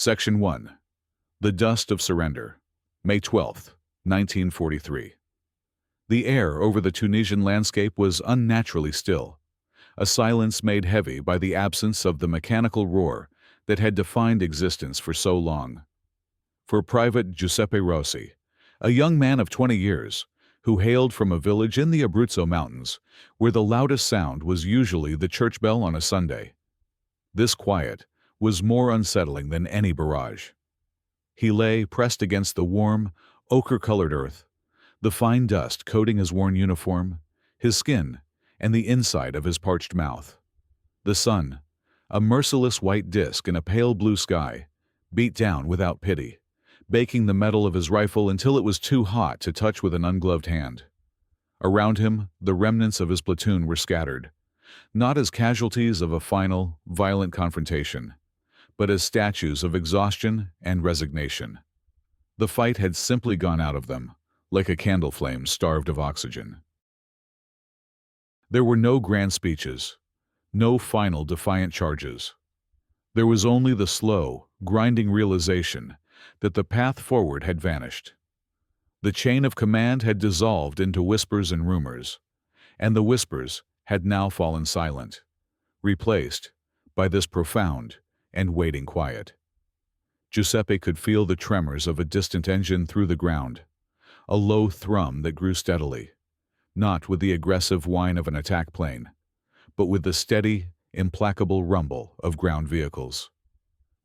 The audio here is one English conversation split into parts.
Section 1. The Dust of Surrender, May 12, 1943. The air over the Tunisian landscape was unnaturally still, a silence made heavy by the absence of the mechanical roar that had defined existence for so long. For Private Giuseppe Rossi, a young man of 20 years, who hailed from a village in the Abruzzo Mountains, where the loudest sound was usually the church bell on a Sunday, this quiet was more unsettling than any barrage. He lay pressed against the warm, ochre-colored earth, the fine dust coating his worn uniform, his skin, and the inside of his parched mouth. The sun, a merciless white disk in a pale blue sky, beat down without pity, baking the metal of his rifle until it was too hot to touch with an ungloved hand. Around him, the remnants of his platoon were scattered, not as casualties of a final, violent confrontation, but as statues of exhaustion and resignation. The fight had simply gone out of them, like a candle flame starved of oxygen. There were no grand speeches, no final defiant charges. There was only the slow, grinding realization that the path forward had vanished. The chain of command had dissolved into whispers and rumors, and the whispers had now fallen silent, replaced by this profound and waiting quiet. Giuseppe could feel the tremors of a distant engine through the ground, a low thrum that grew steadily, not with the aggressive whine of an attack plane, but with the steady, implacable rumble of ground vehicles.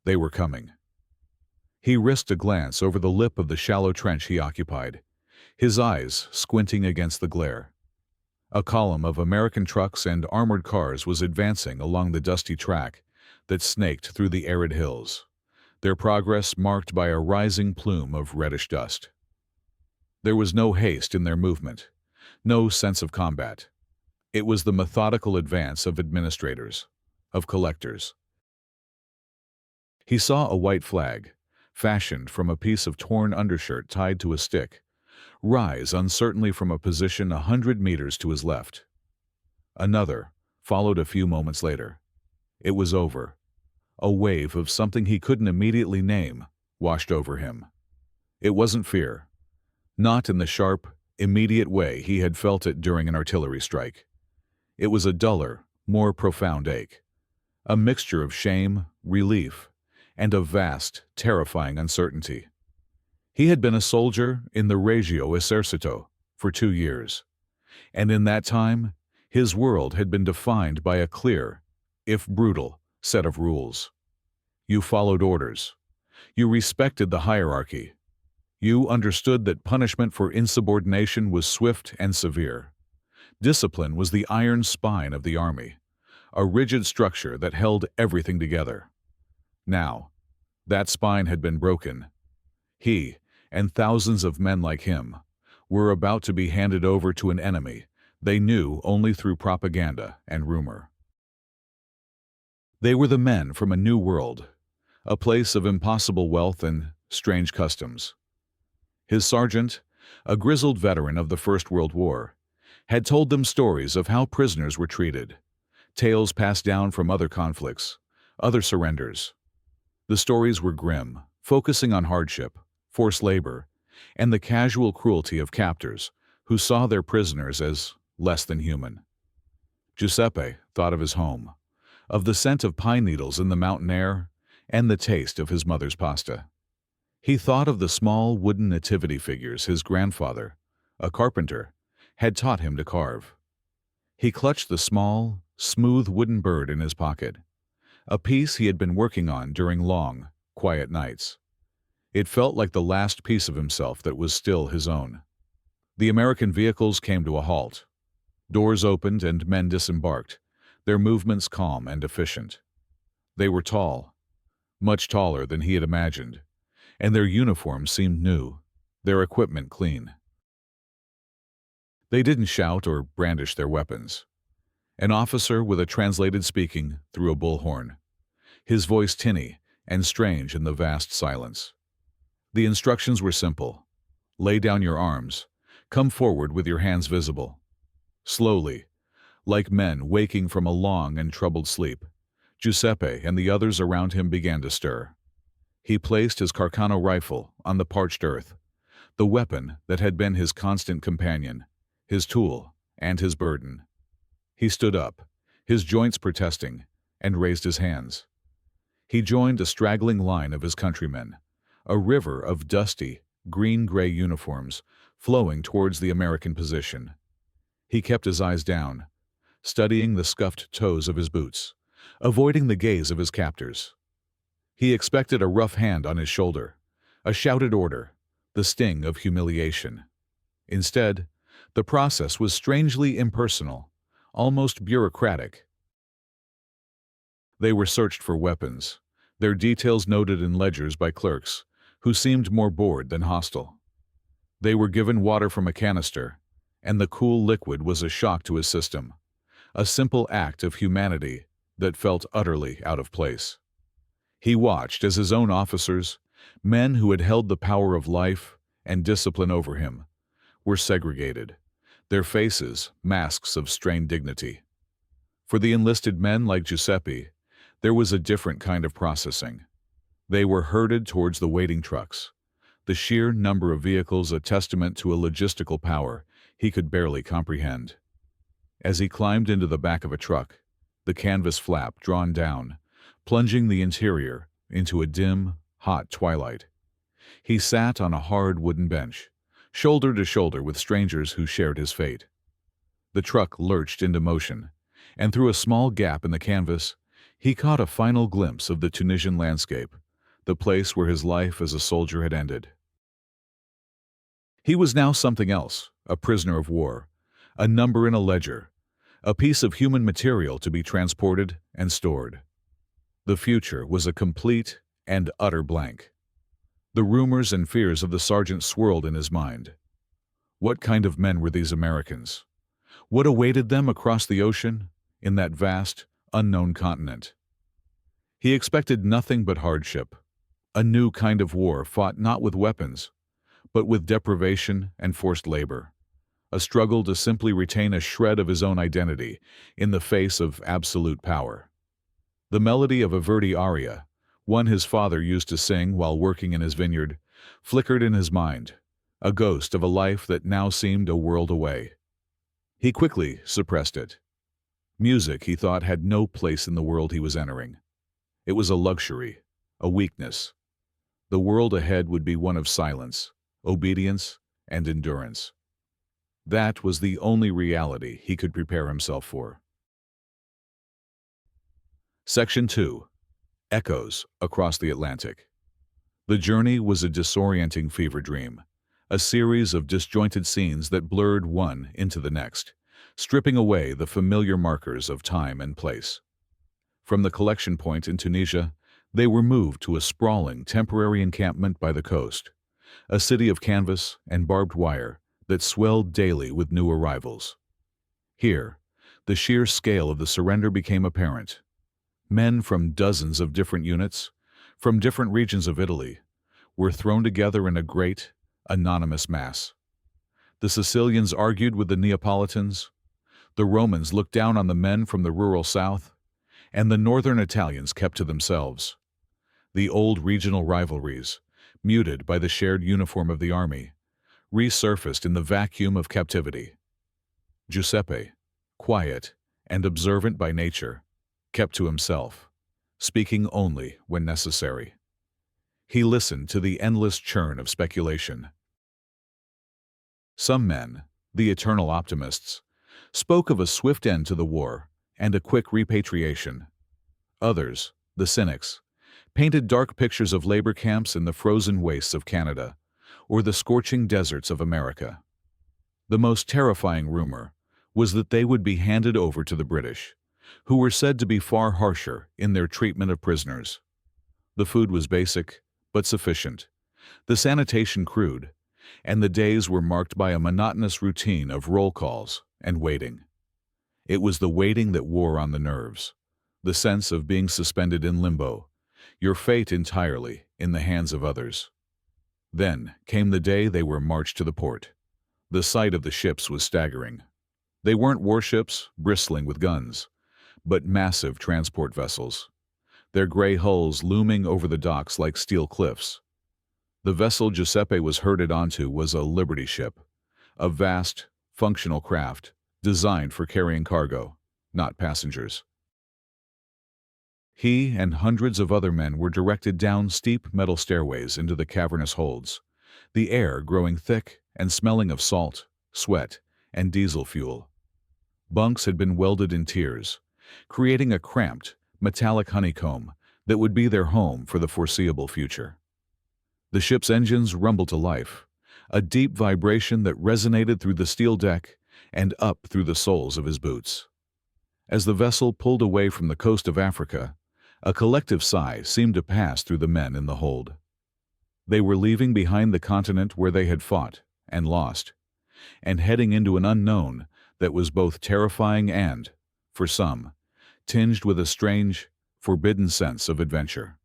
They were coming. He risked a glance over the lip of the shallow trench he occupied, his eyes squinting against the glare. A column of American trucks and armored cars was advancing along the dusty track that snaked through the arid hills, their progress marked by a rising plume of reddish dust. There was no haste in their movement, no sense of combat. It was the methodical advance of administrators, of collectors. He saw a white flag, fashioned from a piece of torn undershirt tied to a stick, rise uncertainly from a position 100 meters to his left. Another followed a few moments later. It was over. A wave of something he couldn't immediately name washed over him. It wasn't fear, not in the sharp, immediate way he had felt it during an artillery strike. It was a duller, more profound ache, a mixture of shame, relief, and a vast, terrifying uncertainty. He had been a soldier in the Regio Esercito for 2 years, and in that time, his world had been defined by a clear, if brutal, set of rules. You followed orders. You respected the hierarchy. You understood that punishment for insubordination was swift and severe. Discipline was the iron spine of the army, a rigid structure that held everything together. Now, that spine had been broken. He, and thousands of men like him, were about to be handed over to an enemy they knew only through propaganda and rumor. They were the men from a new world, a place of impossible wealth and strange customs. His sergeant, a grizzled veteran of the First World War, had told them stories of how prisoners were treated, tales passed down from other conflicts, other surrenders. The stories were grim, focusing on hardship, forced labor, and the casual cruelty of captors who saw their prisoners as less than human. Giuseppe thought of his home, of the scent of pine needles in the mountain air, and the taste of his mother's pasta. He thought of the small wooden nativity figures his grandfather, a carpenter, had taught him to carve. He clutched the small, smooth wooden bird in his pocket, a piece he had been working on during long, quiet nights. It felt like the last piece of himself that was still his own. The American vehicles came to a halt. Doors opened and men disembarked, their movements calm and efficient. They were tall, much taller than he had imagined, and their uniforms seemed new, their equipment clean. They didn't shout or brandish their weapons. An officer with a translated speaking through a bullhorn, his voice tinny and strange in the vast silence. The instructions were simple. Lay down your arms. Come forward with your hands visible. Slowly, like men waking from a long and troubled sleep, Giuseppe and the others around him began to stir. He placed his Carcano rifle on the parched earth, the weapon that had been his constant companion, his tool, and his burden. He stood up, his joints protesting, and raised his hands. He joined a straggling line of his countrymen, a river of dusty, green-gray uniforms flowing towards the American position. He kept his eyes down, studying the scuffed toes of his boots, avoiding the gaze of his captors. He expected a rough hand on his shoulder, a shouted order, the sting of humiliation. Instead, the process was strangely impersonal, almost bureaucratic. They were searched for weapons, their details noted in ledgers by clerks, who seemed more bored than hostile. They were given water from a canister, and the cool liquid was a shock to his system, a simple act of humanity that felt utterly out of place. He watched as his own officers, men who had held the power of life and discipline over him, were segregated, their faces masks of strained dignity. For the enlisted men like Giuseppe, there was a different kind of processing. They were herded towards the waiting trucks, the sheer number of vehicles a testament to a logistical power he could barely comprehend. As he climbed into the back of a truck, the canvas flap drawn down, plunging the interior into a dim, hot twilight. He sat on a hard wooden bench, shoulder to shoulder with strangers who shared his fate. The truck lurched into motion, and through a small gap in the canvas, he caught a final glimpse of the Tunisian landscape, the place where his life as a soldier had ended. He was now something else, a prisoner of war, a number in a ledger, a piece of human material to be transported and stored. The future was a complete and utter blank. The rumors and fears of the sergeant swirled in his mind. What kind of men were these Americans? What awaited them across the ocean, in that vast, unknown continent? He expected nothing but hardship, a new kind of war fought not with weapons, but with deprivation and forced labor, a struggle to simply retain a shred of his own identity in the face of absolute power. The melody of a Verdi aria, one his father used to sing while working in his vineyard, flickered in his mind, a ghost of a life that now seemed a world away. He quickly suppressed it. Music, he thought, had no place in the world he was entering. It was a luxury, a weakness. The world ahead would be one of silence, obedience, and endurance. That was the only reality he could prepare himself for. Section 2. Echoes across the Atlantic. The journey was a disorienting fever dream, a series of disjointed scenes that blurred one into the next, stripping away the familiar markers of time and place. From the collection point in Tunisia, they were moved to a sprawling temporary encampment by the coast, a city of canvas and barbed wire that swelled daily with new arrivals. Here, the sheer scale of the surrender became apparent. Men from dozens of different units, from different regions of Italy, were thrown together in a great, anonymous mass. The Sicilians argued with the Neapolitans, the Romans looked down on the men from the rural south, and the northern Italians kept to themselves. The old regional rivalries, muted by the shared uniform of the army, resurfaced in the vacuum of captivity. Giuseppe, quiet and observant by nature, kept to himself, speaking only when necessary. He listened to the endless churn of speculation. Some men, the eternal optimists, spoke of a swift end to the war and a quick repatriation. Others, the cynics, painted dark pictures of labor camps in the frozen wastes of Canada or the scorching deserts of America. The most terrifying rumor was that they would be handed over to the British, who were said to be far harsher in their treatment of prisoners. The food was basic, but sufficient, the sanitation crude, and the days were marked by a monotonous routine of roll calls and waiting. It was the waiting that wore on the nerves, the sense of being suspended in limbo, your fate entirely in the hands of others. Then came the day they were marched to the port. The sight of the ships was staggering. They weren't warships bristling with guns, but massive transport vessels. their gray hulls looming over the docks like steel cliffs. The vessel Giuseppe was herded onto was a Liberty ship, a vast, functional craft designed for carrying cargo, not passengers. He and hundreds of other men were directed down steep metal stairways into the cavernous holds, the air growing thick and smelling of salt, sweat, and diesel fuel. Bunks had been welded in tiers, creating a cramped, metallic honeycomb that would be their home for the foreseeable future. The ship's engines rumbled to life, a deep vibration that resonated through the steel deck and up through the soles of his boots. As the vessel pulled away from the coast of Africa, a collective sigh seemed to pass through the men in the hold. They were leaving behind the continent where they had fought and lost, and heading into an unknown that was both terrifying and, for some, tinged with a strange, forbidden sense of adventure.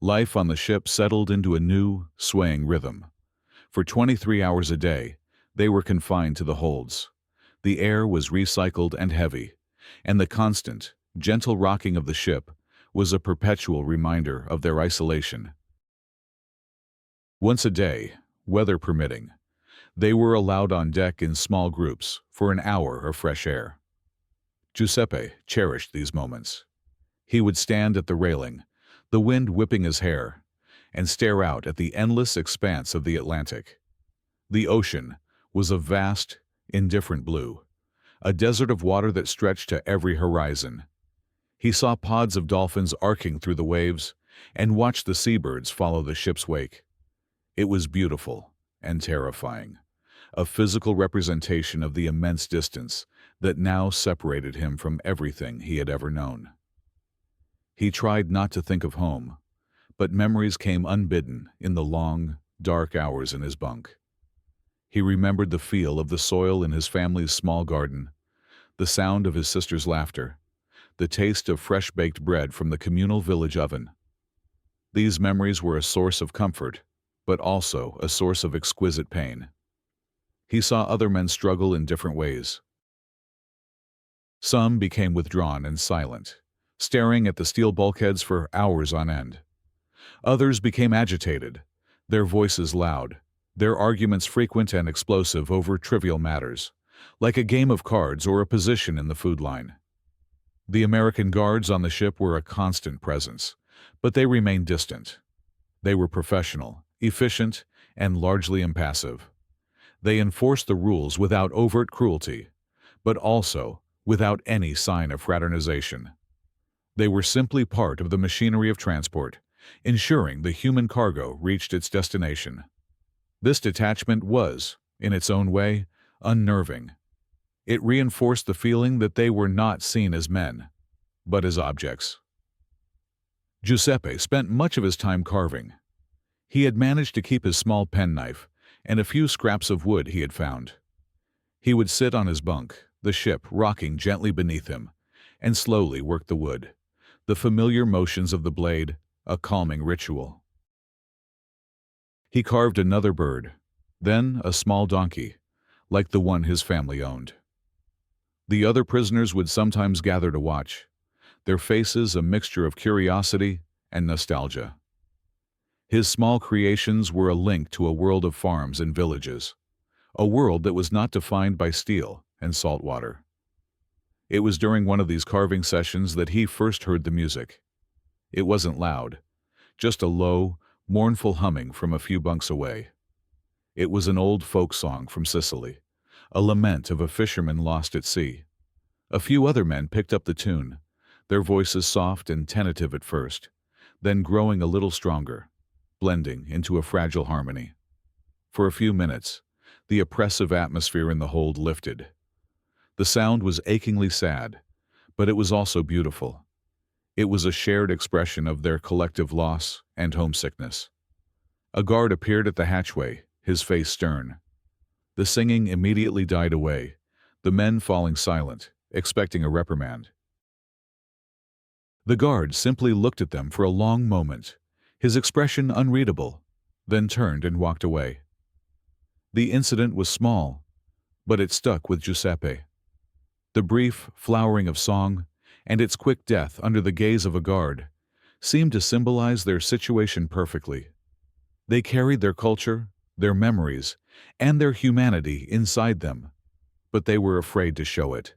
Life on the ship settled into a new, swaying rhythm. For 23 hours a day, they were confined to the holds. The air was recycled and heavy, and the constant, gentle rocking of the ship was a perpetual reminder of their isolation. Once a day, weather permitting, they were allowed on deck in small groups for an hour of fresh air. Giuseppe cherished these moments. He would stand at the railing, the wind whipping his hair, and stare out at the endless expanse of the Atlantic. The ocean was a vast, indifferent blue, a desert of water that stretched to every horizon. He saw pods of dolphins arcing through the waves and watched the seabirds follow the ship's wake. It was beautiful and terrifying, a physical representation of the immense distance that now separated him from everything he had ever known. He tried not to think of home, but memories came unbidden in the long, dark hours in his bunk. He remembered the feel of the soil in his family's small garden, the sound of his sister's laughter, the taste of fresh-baked bread from the communal village oven. These memories were a source of comfort, but also a source of exquisite pain. He saw other men struggle in different ways. Some became withdrawn and silent, staring at the steel bulkheads for hours on end. Others became agitated, their voices loud, their arguments frequent and explosive over trivial matters, like a game of cards or a position in the food line. The American guards on the ship were a constant presence, but they remained distant. They were professional, efficient, and largely impassive. They enforced the rules without overt cruelty, but also without any sign of fraternization. They were simply part of the machinery of transport, ensuring the human cargo reached its destination. This detachment was, in its own way, unnerving. It reinforced the feeling that they were not seen as men, but as objects. Giuseppe spent much of his time carving. He had managed to keep his small penknife and a few scraps of wood he had found. He would sit on his bunk, the ship rocking gently beneath him, and slowly work the wood, the familiar motions of the blade, a calming ritual. He carved another bird, then a small donkey, like the one his family owned. The other prisoners would sometimes gather to watch, their faces a mixture of curiosity and nostalgia. His small creations were a link to a world of farms and villages, a world that was not defined by steel and salt water. It was during one of these carving sessions that he first heard the music. It wasn't loud, just a low, mournful humming from a few bunks away. It was an old folk song from Sicily, a lament of a fisherman lost at sea. A few other men picked up the tune, their voices soft and tentative at first, then growing a little stronger, blending into a fragile harmony. For a few minutes, the oppressive atmosphere in the hold lifted. The sound was achingly sad, but it was also beautiful. It was a shared expression of their collective loss and homesickness. A guard appeared at the hatchway, his face stern. The singing immediately died away, the men falling silent, expecting a reprimand. The guard simply looked at them for a long moment, his expression unreadable, then turned and walked away. The incident was small, but it stuck with Giuseppe. The brief flowering of song and its quick death under the gaze of a guard seemed to symbolize their situation perfectly. They carried their culture, their memories, and their humanity inside them, but they were afraid to show it,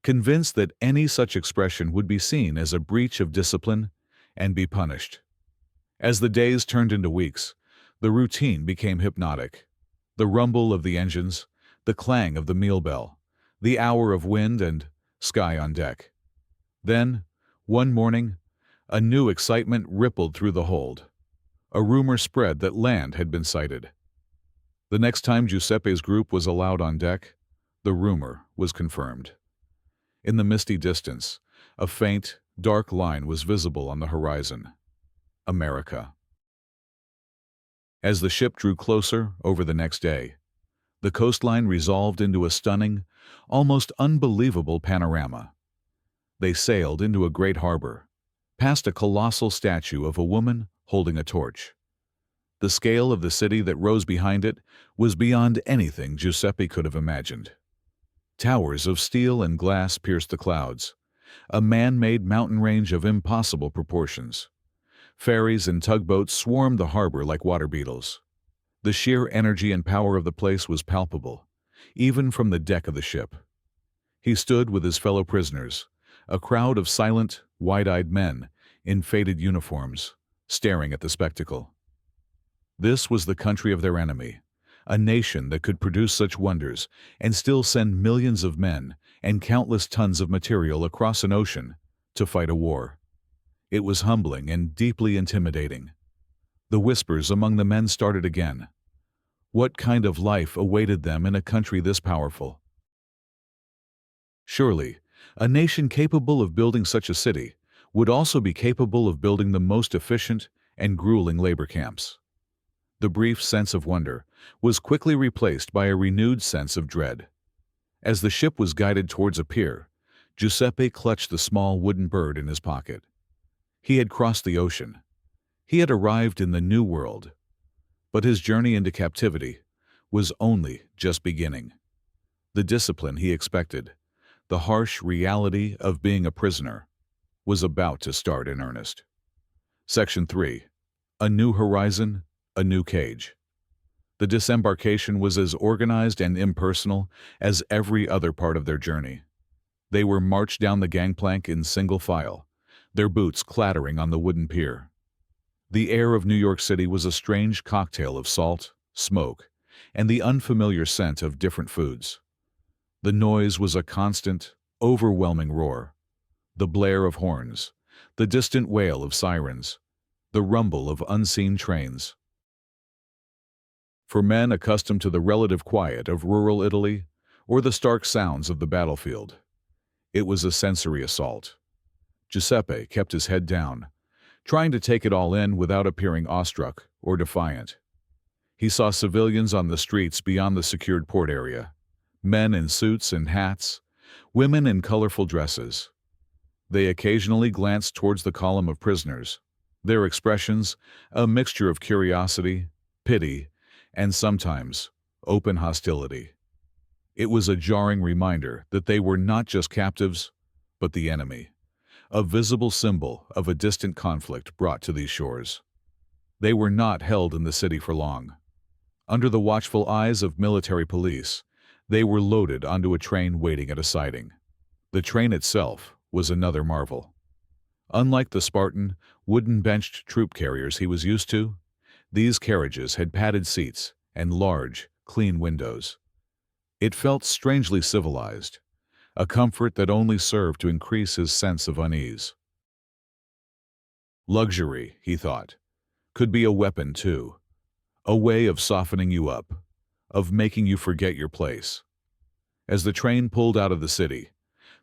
convinced that any such expression would be seen as a breach of discipline and be punished. As the days turned into weeks, the routine became hypnotic. The rumble of the engines, the clang of the meal bell, the hour of wind and sky on deck. Then, one morning, a new excitement rippled through the hold. A rumor spread that land had been sighted. The next time Giuseppe's group was allowed on deck, the rumor was confirmed. In the misty distance, a faint, dark line was visible on the horizon. America. As the ship drew closer over the next day, the coastline resolved into a stunning, almost unbelievable panorama. They sailed into a great harbor, past a colossal statue of a woman holding a torch. The scale of the city that rose behind it was beyond anything Giuseppe could have imagined. Towers of steel and glass pierced the clouds, a man-made mountain range of impossible proportions. Ferries and tugboats swarmed the harbor like water beetles. The sheer energy and power of the place was palpable, even from the deck of the ship. He stood with his fellow prisoners, a crowd of silent, wide-eyed men in faded uniforms, staring at the spectacle. This was the country of their enemy, a nation that could produce such wonders and still send millions of men and countless tons of material across an ocean to fight a war. It was humbling and deeply intimidating. The whispers among the men started again. What kind of life awaited them in a country this powerful? Surely, a nation capable of building such a city would also be capable of building the most efficient and grueling labor camps. The brief sense of wonder was quickly replaced by a renewed sense of dread. As the ship was guided towards a pier, Giuseppe clutched the small wooden bird in his pocket. He had crossed the ocean. He had arrived in the New World. But his journey into captivity was only just beginning. The discipline he expected, the harsh reality of being a prisoner, was about to start in earnest. Section 3. A New Horizon, a New Cage. The disembarkation was as organized and impersonal as every other part of their journey. They were marched down the gangplank in single file, their boots clattering on the wooden pier. The air of New York City was a strange cocktail of salt, smoke, and the unfamiliar scent of different foods. The noise was a constant, overwhelming roar. The blare of horns, the distant wail of sirens, the rumble of unseen trains. For men accustomed to the relative quiet of rural Italy or the stark sounds of the battlefield, it was a sensory assault. Giuseppe kept his head down, trying to take it all in without appearing awestruck or defiant. He saw civilians on the streets beyond the secured port area, men in suits and hats, women in colorful dresses. They occasionally glanced towards the column of prisoners, their expressions a mixture of curiosity, pity, and sometimes open hostility. It was a jarring reminder that they were not just captives, but the enemy, a visible symbol of a distant conflict brought to these shores. They were not held in the city for long. Under the watchful eyes of military police, they were loaded onto a train waiting at a siding. The train itself was another marvel. Unlike the Spartan, wooden-benched troop carriers he was used to, these carriages had padded seats and large, clean windows. It felt strangely civilized, a comfort that only served to increase his sense of unease. Luxury, he thought, could be a weapon too, a way of softening you up, of making you forget your place. As the train pulled out of the city,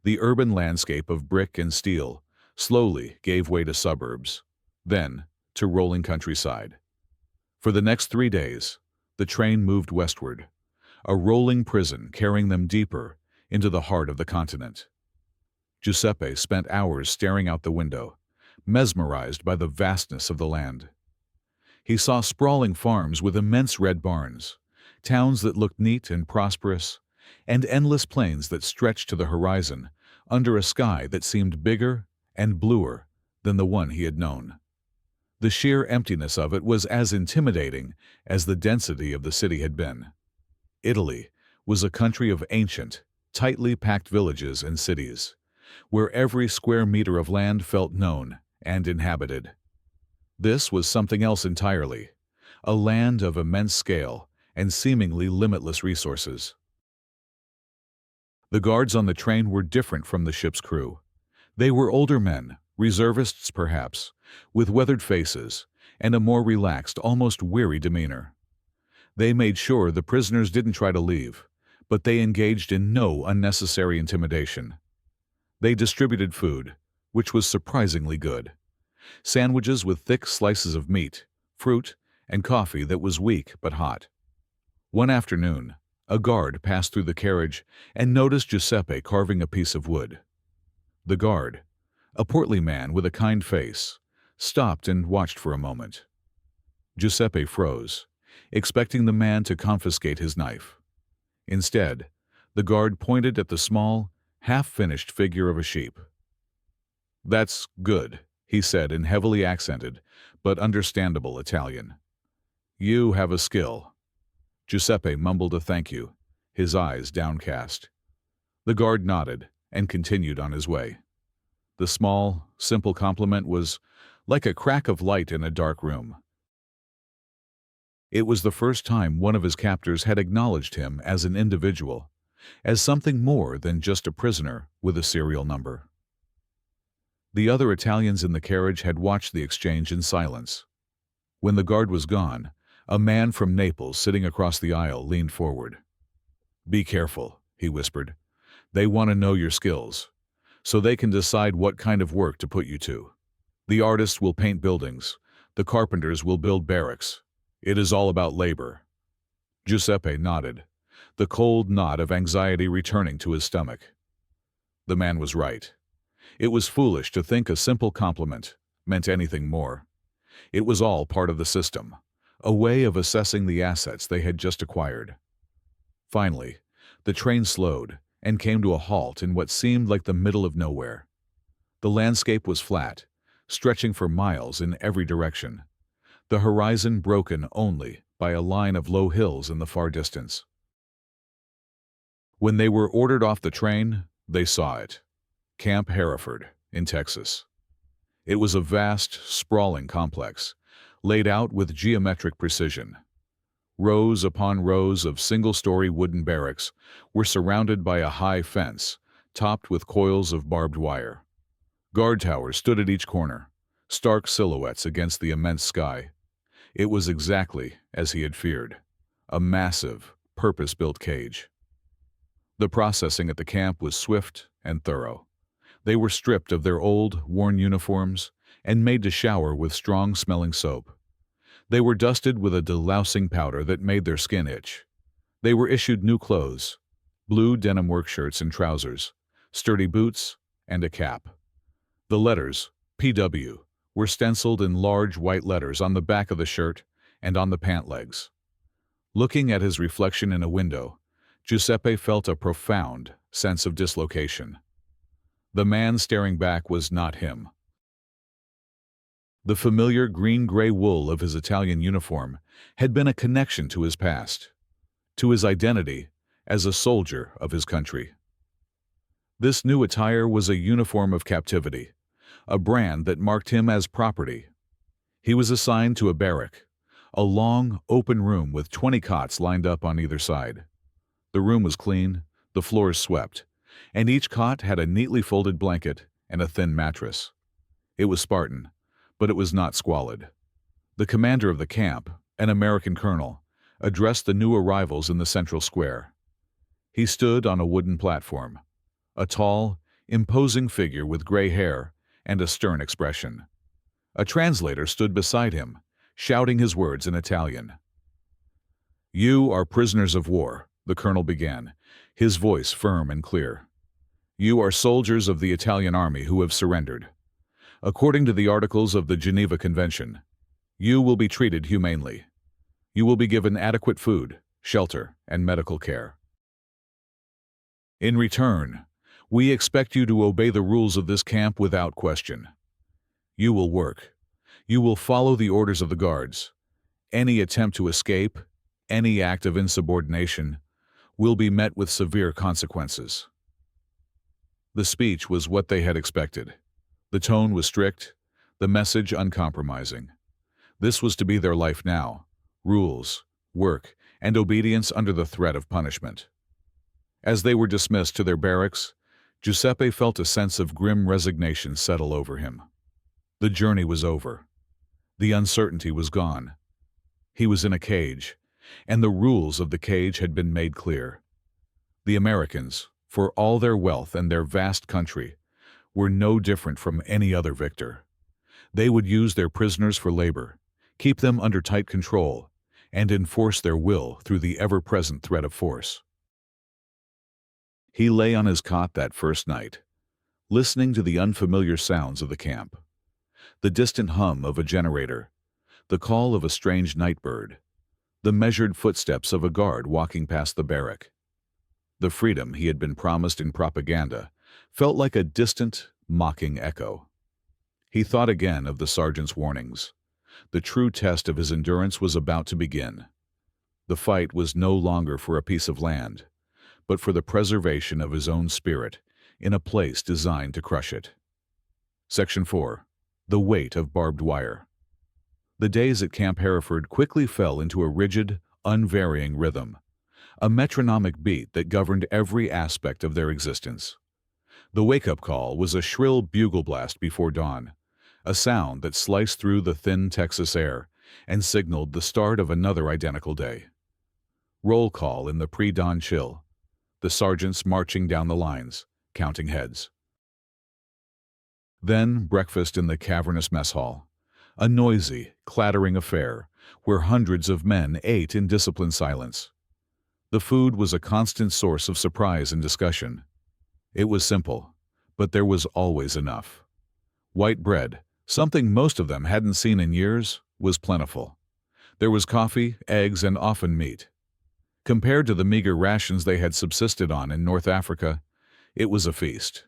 the urban landscape of brick and steel slowly gave way to suburbs, then to rolling countryside. For the next 3 days, the train moved westward, a rolling prison carrying them deeper into the heart of the continent. Giuseppe spent hours staring out the window, mesmerized by the vastness of the land. He saw sprawling farms with immense red barns, towns that looked neat and prosperous, and endless plains that stretched to the horizon under a sky that seemed bigger and bluer than the one he had known. The sheer emptiness of it was as intimidating as the density of the city had been. Italy was a country of ancient, tightly packed villages and cities, where every square meter of land felt known and inhabited. This was something else entirely, a land of immense scale and seemingly limitless resources. The guards on the train were different from the ship's crew. They were older men, reservists perhaps, with weathered faces and a more relaxed, almost weary demeanor. They made sure the prisoners didn't try to leave, but they engaged in no unnecessary intimidation. They distributed food, which was surprisingly good. Sandwiches with thick slices of meat, fruit, and coffee that was weak but hot. One afternoon, a guard passed through the carriage and noticed Giuseppe carving a piece of wood. The guard, a portly man with a kind face, stopped and watched for a moment. Giuseppe froze, expecting the man to confiscate his knife. Instead, the guard pointed at the small, half-finished figure of a sheep. "That's good," he said in heavily accented but understandable Italian. "You have a skill." Giuseppe mumbled a thank you, his eyes downcast. The guard nodded and continued on his way. The small, simple compliment was like a crack of light in a dark room. It was the first time one of his captors had acknowledged him as an individual, as something more than just a prisoner with a serial number. The other Italians in the carriage had watched the exchange in silence. When the guard was gone, a man from Naples sitting across the aisle leaned forward. "Be careful," he whispered. "They want to know your skills, so they can decide what kind of work to put you to. The artists will paint buildings, the carpenters will build barracks. It is all about labor." Giuseppe nodded, the cold knot of anxiety returning to his stomach. The man was right. It was foolish to think a simple compliment meant anything more. It was all part of the system, a way of assessing the assets they had just acquired. Finally, the train slowed and came to a halt in what seemed like the middle of nowhere. The landscape was flat, stretching for miles in every direction, the horizon broken only by a line of low hills in the far distance. When they were ordered off the train, they saw it. Camp Hereford, in Texas. It was a vast, sprawling complex, laid out with geometric precision. Rows upon rows of single-story wooden barracks were surrounded by a high fence, topped with coils of barbed wire. Guard towers stood at each corner, stark silhouettes against the immense sky. It was exactly as he had feared, a massive, purpose-built cage. The processing at the camp was swift and thorough. They were stripped of their old, worn uniforms and made to shower with strong-smelling soap. They were dusted with a delousing powder that made their skin itch. They were issued new clothes, blue denim work shirts and trousers, sturdy boots, and a cap. The letters, PW, were stenciled in large white letters on the back of the shirt and on the pant legs. Looking at his reflection in a window, Giuseppe felt a profound sense of dislocation. The man staring back was not him. The familiar green-gray wool of his Italian uniform had been a connection to his past, to his identity as a soldier of his country. This new attire was a uniform of captivity, a brand that marked him as property. He was assigned to a barrack, a long, open room with 20 cots lined up on either side. The room was clean, the floors swept, and each cot had a neatly folded blanket and a thin mattress. It was Spartan, but it was not squalid. The commander of the camp, an American colonel, addressed the new arrivals in the central square. He stood on a wooden platform, a tall, imposing figure with gray hair and a stern expression. A translator stood beside him, shouting his words in Italian. "You are prisoners of war," the colonel began, his voice firm and clear. "You are soldiers of the Italian army who have surrendered. According to the Articles of the Geneva Convention, you will be treated humanely. You will be given adequate food, shelter, and medical care. In return, we expect you to obey the rules of this camp without question. You will work. You will follow the orders of the guards. Any attempt to escape, any act of insubordination, will be met with severe consequences." The speech was what they had expected. The tone was strict, the message uncompromising. This was to be their life now: rules, work, and obedience under the threat of punishment. As they were dismissed to their barracks, Giuseppe felt a sense of grim resignation settle over him. The journey was over. The uncertainty was gone. He was in a cage, and the rules of the cage had been made clear. The Americans, for all their wealth and their vast country, were no different from any other victor. They would use their prisoners for labor, keep them under tight control, and enforce their will through the ever-present threat of force. He lay on his cot that first night, listening to the unfamiliar sounds of the camp. The distant hum of a generator, the call of a strange night bird, the measured footsteps of a guard walking past the barrack. The freedom he had been promised in propaganda felt like a distant, mocking echo. He thought again of the sergeant's warnings. The true test of his endurance was about to begin. The fight was no longer for a piece of land, but for the preservation of his own spirit in a place designed to crush it. Section 4. The weight of barbed wire. The days at Camp Hereford quickly fell into a rigid, unvarying rhythm, a metronomic beat that governed every aspect of their existence. The wake-up call was a shrill bugle blast before dawn, a sound that sliced through the thin Texas air and signaled the start of another identical day. Roll call in the pre-dawn chill, the sergeants marching down the lines, counting heads. Then breakfast in the cavernous mess hall, a noisy, clattering affair where hundreds of men ate in disciplined silence. The food was a constant source of surprise and discussion. It was simple, but there was always enough. White bread, something most of them hadn't seen in years, was plentiful. There was coffee, eggs, and often meat. Compared to the meager rations they had subsisted on in North Africa, it was a feast.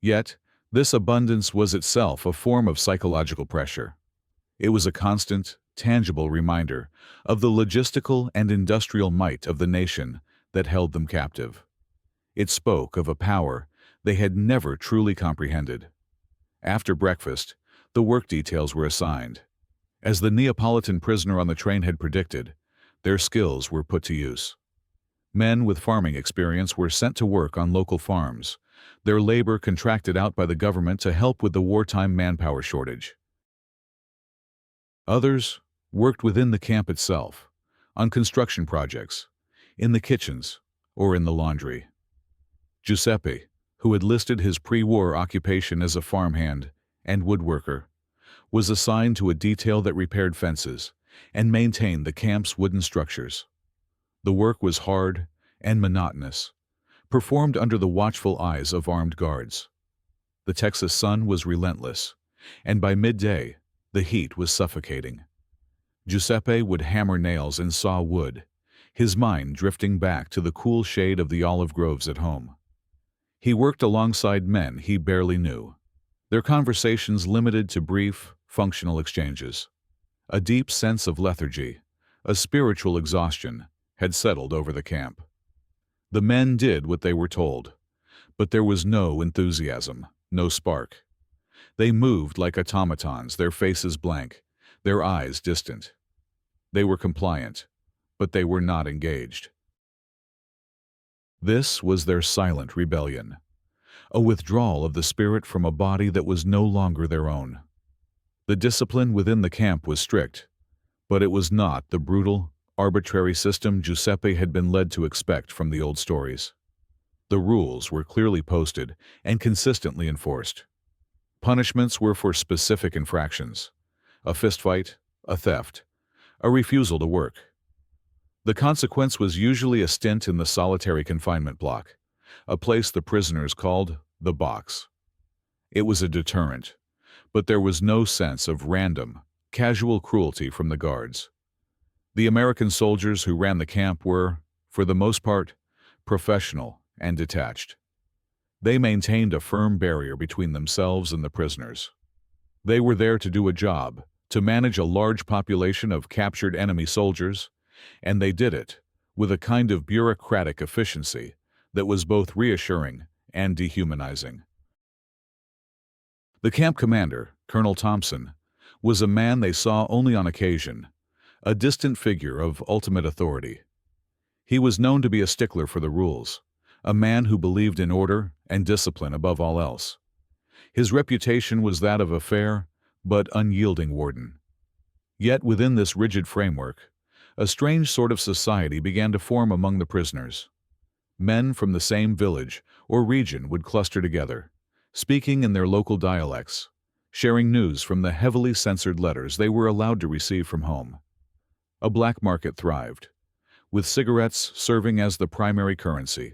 Yet, this abundance was itself a form of psychological pressure. It was a constant, tangible reminder of the logistical and industrial might of the nation that held them captive. It spoke of a power they had never truly comprehended. After breakfast, the work details were assigned. As the Neapolitan prisoner on the train had predicted, their skills were put to use. Men with farming experience were sent to work on local farms, their labor contracted out by the government to help with the wartime manpower shortage. Others worked within the camp itself, on construction projects, in the kitchens, or in the laundry. Giuseppe, who had listed his pre-war occupation as a farmhand and woodworker, was assigned to a detail that repaired fences and maintained the camp's wooden structures. The work was hard and monotonous, performed under the watchful eyes of armed guards. The Texas sun was relentless, and by midday, the heat was suffocating. Giuseppe would hammer nails and saw wood, his mind drifting back to the cool shade of the olive groves at home. He worked alongside men he barely knew, their conversations limited to brief, functional exchanges. A deep sense of lethargy, a spiritual exhaustion, had settled over the camp. The men did what they were told, but there was no enthusiasm, no spark. They moved like automatons, their faces blank, their eyes distant. They were compliant, but they were not engaged. This was their silent rebellion, a withdrawal of the spirit from a body that was no longer their own. The discipline within the camp was strict, but it was not the brutal, arbitrary system Giuseppe had been led to expect from the old stories. The rules were clearly posted and consistently enforced. Punishments were for specific infractions: a fistfight, a theft, a refusal to work. The consequence was usually a stint in the solitary confinement block, a place the prisoners called the box. It was a deterrent, but there was no sense of random, casual cruelty from the guards. The American soldiers who ran the camp were, for the most part, professional and detached. They maintained a firm barrier between themselves and the prisoners. They were there to do a job, to manage a large population of captured enemy soldiers, and they did it with a kind of bureaucratic efficiency that was both reassuring and dehumanizing. The camp commander, Colonel Thompson, was a man they saw only on occasion, a distant figure of ultimate authority. He was known to be a stickler for the rules, a man who believed in order and discipline above all else. His reputation was that of a fair but unyielding warden. Yet within this rigid framework, a strange sort of society began to form among the prisoners. Men from the same village or region would cluster together, speaking in their local dialects, sharing news from the heavily censored letters they were allowed to receive from home. A black market thrived, with cigarettes serving as the primary currency,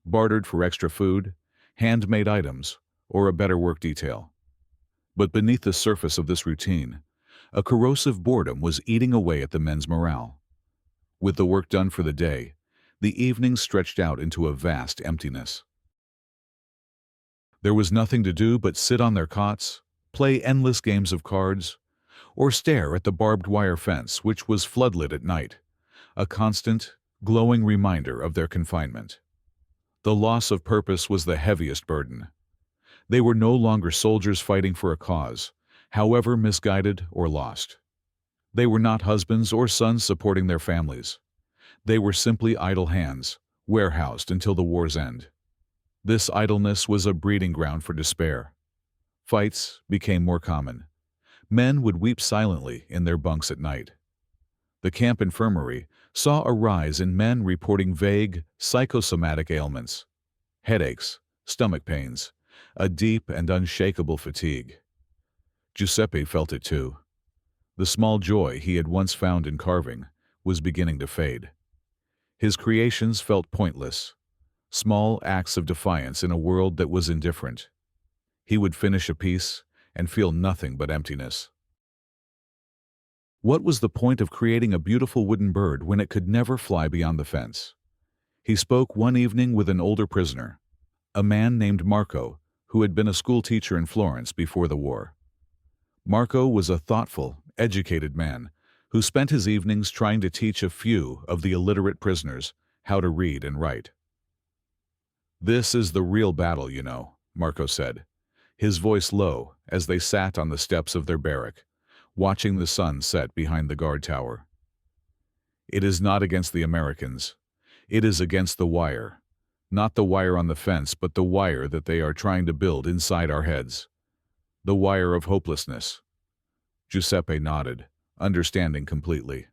bartered for extra food, handmade items, or a better work detail. But beneath the surface of this routine, a corrosive boredom was eating away at the men's morale. With the work done for the day, the evenings stretched out into a vast emptiness. There was nothing to do but sit on their cots, play endless games of cards, or stare at the barbed wire fence which was floodlit at night, a constant, glowing reminder of their confinement. The loss of purpose was the heaviest burden. They were no longer soldiers fighting for a cause, however misguided or lost. They were not husbands or sons supporting their families. They were simply idle hands, warehoused until the war's end. This idleness was a breeding ground for despair. Fights became more common. Men would weep silently in their bunks at night. The camp infirmary saw a rise in men reporting vague, psychosomatic ailments, headaches, stomach pains, a deep and unshakable fatigue. Giuseppe felt it too. The small joy he had once found in carving was beginning to fade. His creations felt pointless, small acts of defiance in a world that was indifferent. He would finish a piece and feel nothing but emptiness. What was the point of creating a beautiful wooden bird when it could never fly beyond the fence? He spoke one evening with an older prisoner, a man named Marco, who had been a school teacher in Florence before the war. Marco was a thoughtful, educated man who spent his evenings trying to teach a few of the illiterate prisoners how to read and write. "This is the real battle, you know," Marco said, his voice low as they sat on the steps of their barrack, watching the sun set behind the guard tower. "It is not against the Americans. It is against the wire. Not the wire on the fence, but the wire that they are trying to build inside our heads. The wire of hopelessness." Giuseppe nodded, understanding completely.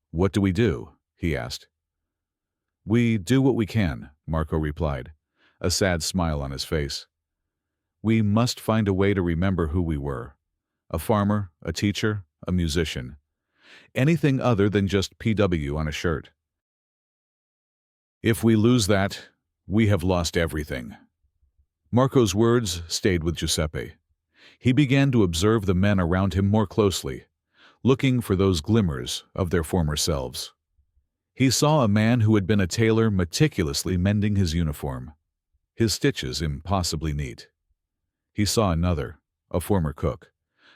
"What do we do?" he asked. "We do what we can," Marco replied, a sad smile on his face. "We must find a way to remember who we were. A farmer, a teacher, a musician. Anything other than just PW on a shirt. If we lose that, we have lost everything." Marco's words stayed with Giuseppe. He began to observe the men around him more closely, looking for those glimmers of their former selves. He saw a man who had been a tailor meticulously mending his uniform, his stitches impossibly neat. He saw another, a former cook,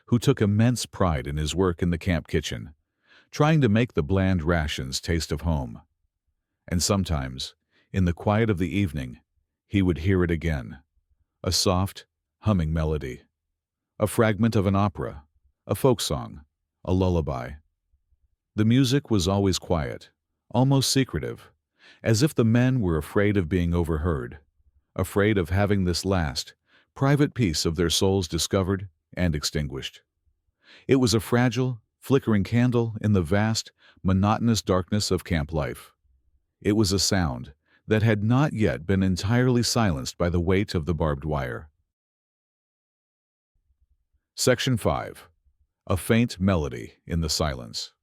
who took immense pride in his work in the camp kitchen, trying to make the bland rations taste of home. And sometimes, in the quiet of the evening, he would hear it again, a soft, humming melody, a fragment of an opera, a folk song, a lullaby. The music was always quiet, almost secretive, as if the men were afraid of being overheard, afraid of having this last, private piece of their souls discovered and extinguished. It was a fragile, flickering candle in the vast, monotonous darkness of camp life. It was a sound that had not yet been entirely silenced by the weight of the barbed wire. Section 5. A faint melody in the silence.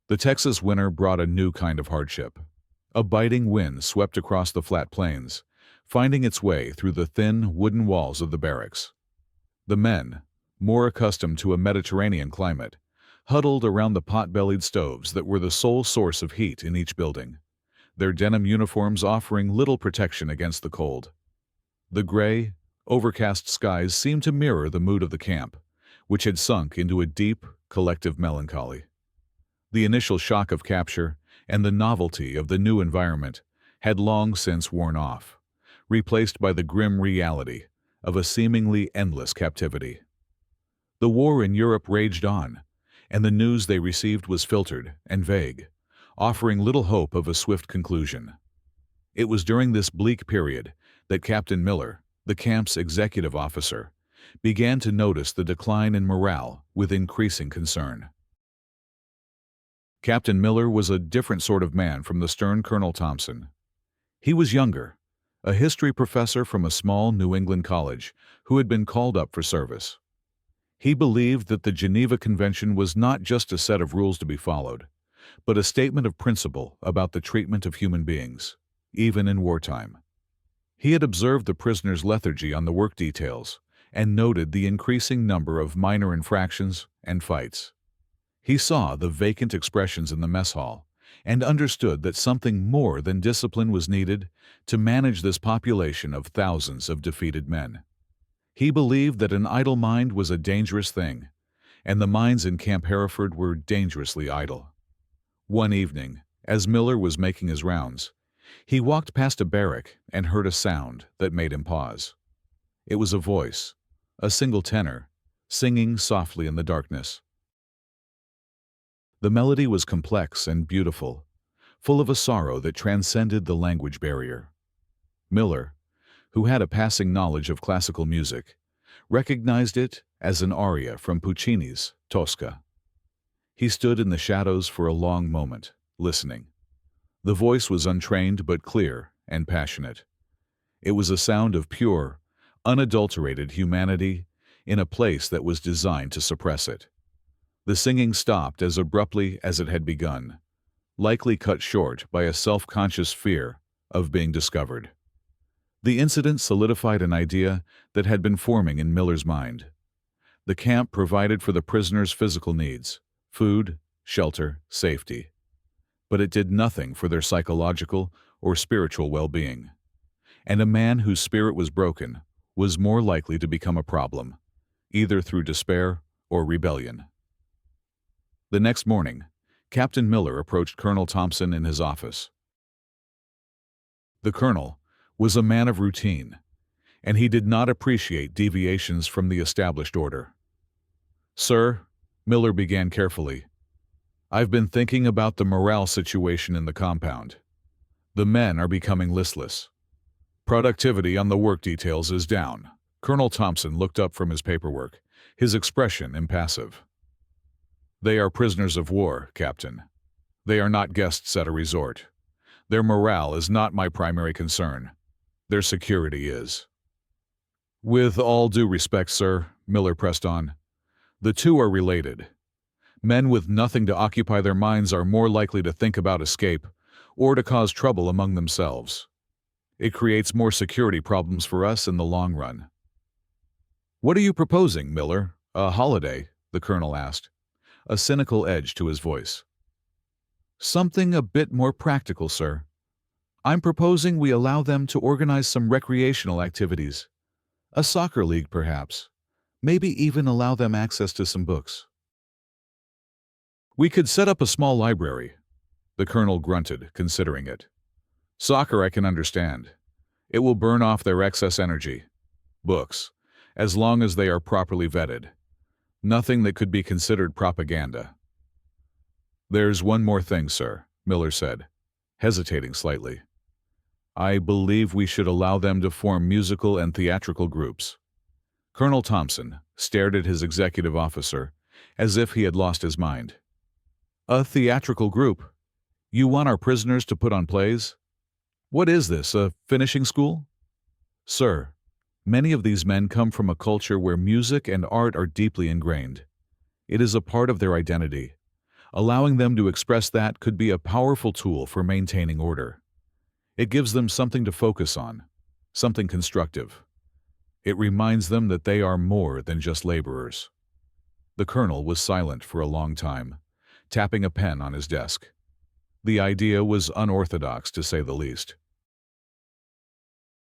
The Texas winter brought a new kind of hardship. A biting wind swept across the flat plains, finding its way through the thin wooden walls of the barracks. The men, more accustomed to a Mediterranean climate, huddled around the pot-bellied stoves that were the sole source of heat in each building, their denim uniforms offering little protection against the cold. The gray, overcast skies seemed to mirror the mood of the camp, which had sunk into a deep, collective melancholy. The initial shock of capture and the novelty of the new environment had long since worn off, replaced by the grim reality of a seemingly endless captivity. The war in Europe raged on, and the news they received was filtered and vague, offering little hope of a swift conclusion. It was during this bleak period that Captain Miller, the camp's executive officer, began to notice the decline in morale with increasing concern. Captain Miller was a different sort of man from the stern Colonel Thompson. He was younger, a history professor from a small New England college who had been called up for service. He believed that the Geneva Convention was not just a set of rules to be followed, but a statement of principle about the treatment of human beings, even in wartime. He had observed the prisoners' lethargy on the work details and noted the increasing number of minor infractions and fights. He saw the vacant expressions in the mess hall and understood that something more than discipline was needed to manage this population of thousands of defeated men. He believed that an idle mind was a dangerous thing, and the minds in Camp Hereford were dangerously idle. One evening, as Miller was making his rounds, he walked past a barrack and heard a sound that made him pause. It was a voice, a single tenor, singing softly in the darkness. The melody was complex and beautiful, full of a sorrow that transcended the language barrier. Miller, who had a passing knowledge of classical music, recognized it as an aria from Puccini's Tosca. He stood in the shadows for a long moment, listening. The voice was untrained but clear and passionate. It was a sound of pure, unadulterated humanity in a place that was designed to suppress it. The singing stopped as abruptly as it had begun, likely cut short by a self-conscious fear of being discovered. The incident solidified an idea that had been forming in Miller's mind. The camp provided for the prisoners' physical needs: food, shelter, safety. But it did nothing for their psychological or spiritual well-being. And a man whose spirit was broken was more likely to become a problem, either through despair or rebellion. The next morning, Captain Miller approached Colonel Thompson in his office. The colonel was a man of routine, and he did not appreciate deviations from the established order. "Sir," Miller began carefully, "I've been thinking about the morale situation in the compound. The men are becoming listless. Productivity on the work details is down." Colonel Thompson looked up from his paperwork, his expression impassive. "They are prisoners of war, Captain. They are not guests at a resort. Their morale is not my primary concern. Their security is." "With all due respect, sir," Miller pressed on, "the two are related. Men with nothing to occupy their minds are more likely to think about escape or to cause trouble among themselves. It creates more security problems for us in the long run." "What are you proposing, Miller? A holiday?" the colonel asked, a cynical edge to his voice. "Something a bit more practical, sir. I'm proposing we allow them to organize some recreational activities. A soccer league, perhaps. Maybe even allow them access to some books." "We could set up a small library," the colonel grunted, considering it. "Soccer I can understand. It will burn off their excess energy. Books, as long as they are properly vetted. Nothing that could be considered propaganda." "There's one more thing, sir," Miller said, hesitating slightly. "I believe we should allow them to form musical and theatrical groups." Colonel Thompson stared at his executive officer as if he had lost his mind. "A theatrical group? You want our prisoners to put on plays? What is this, a finishing school?" "Sir, many of these men come from a culture where music and art are deeply ingrained. It is a part of their identity. Allowing them to express that could be a powerful tool for maintaining order. It gives them something to focus on, something constructive. It reminds them that they are more than just laborers." The colonel was silent for a long time, tapping a pen on his desk. The idea was unorthodox, to say the least.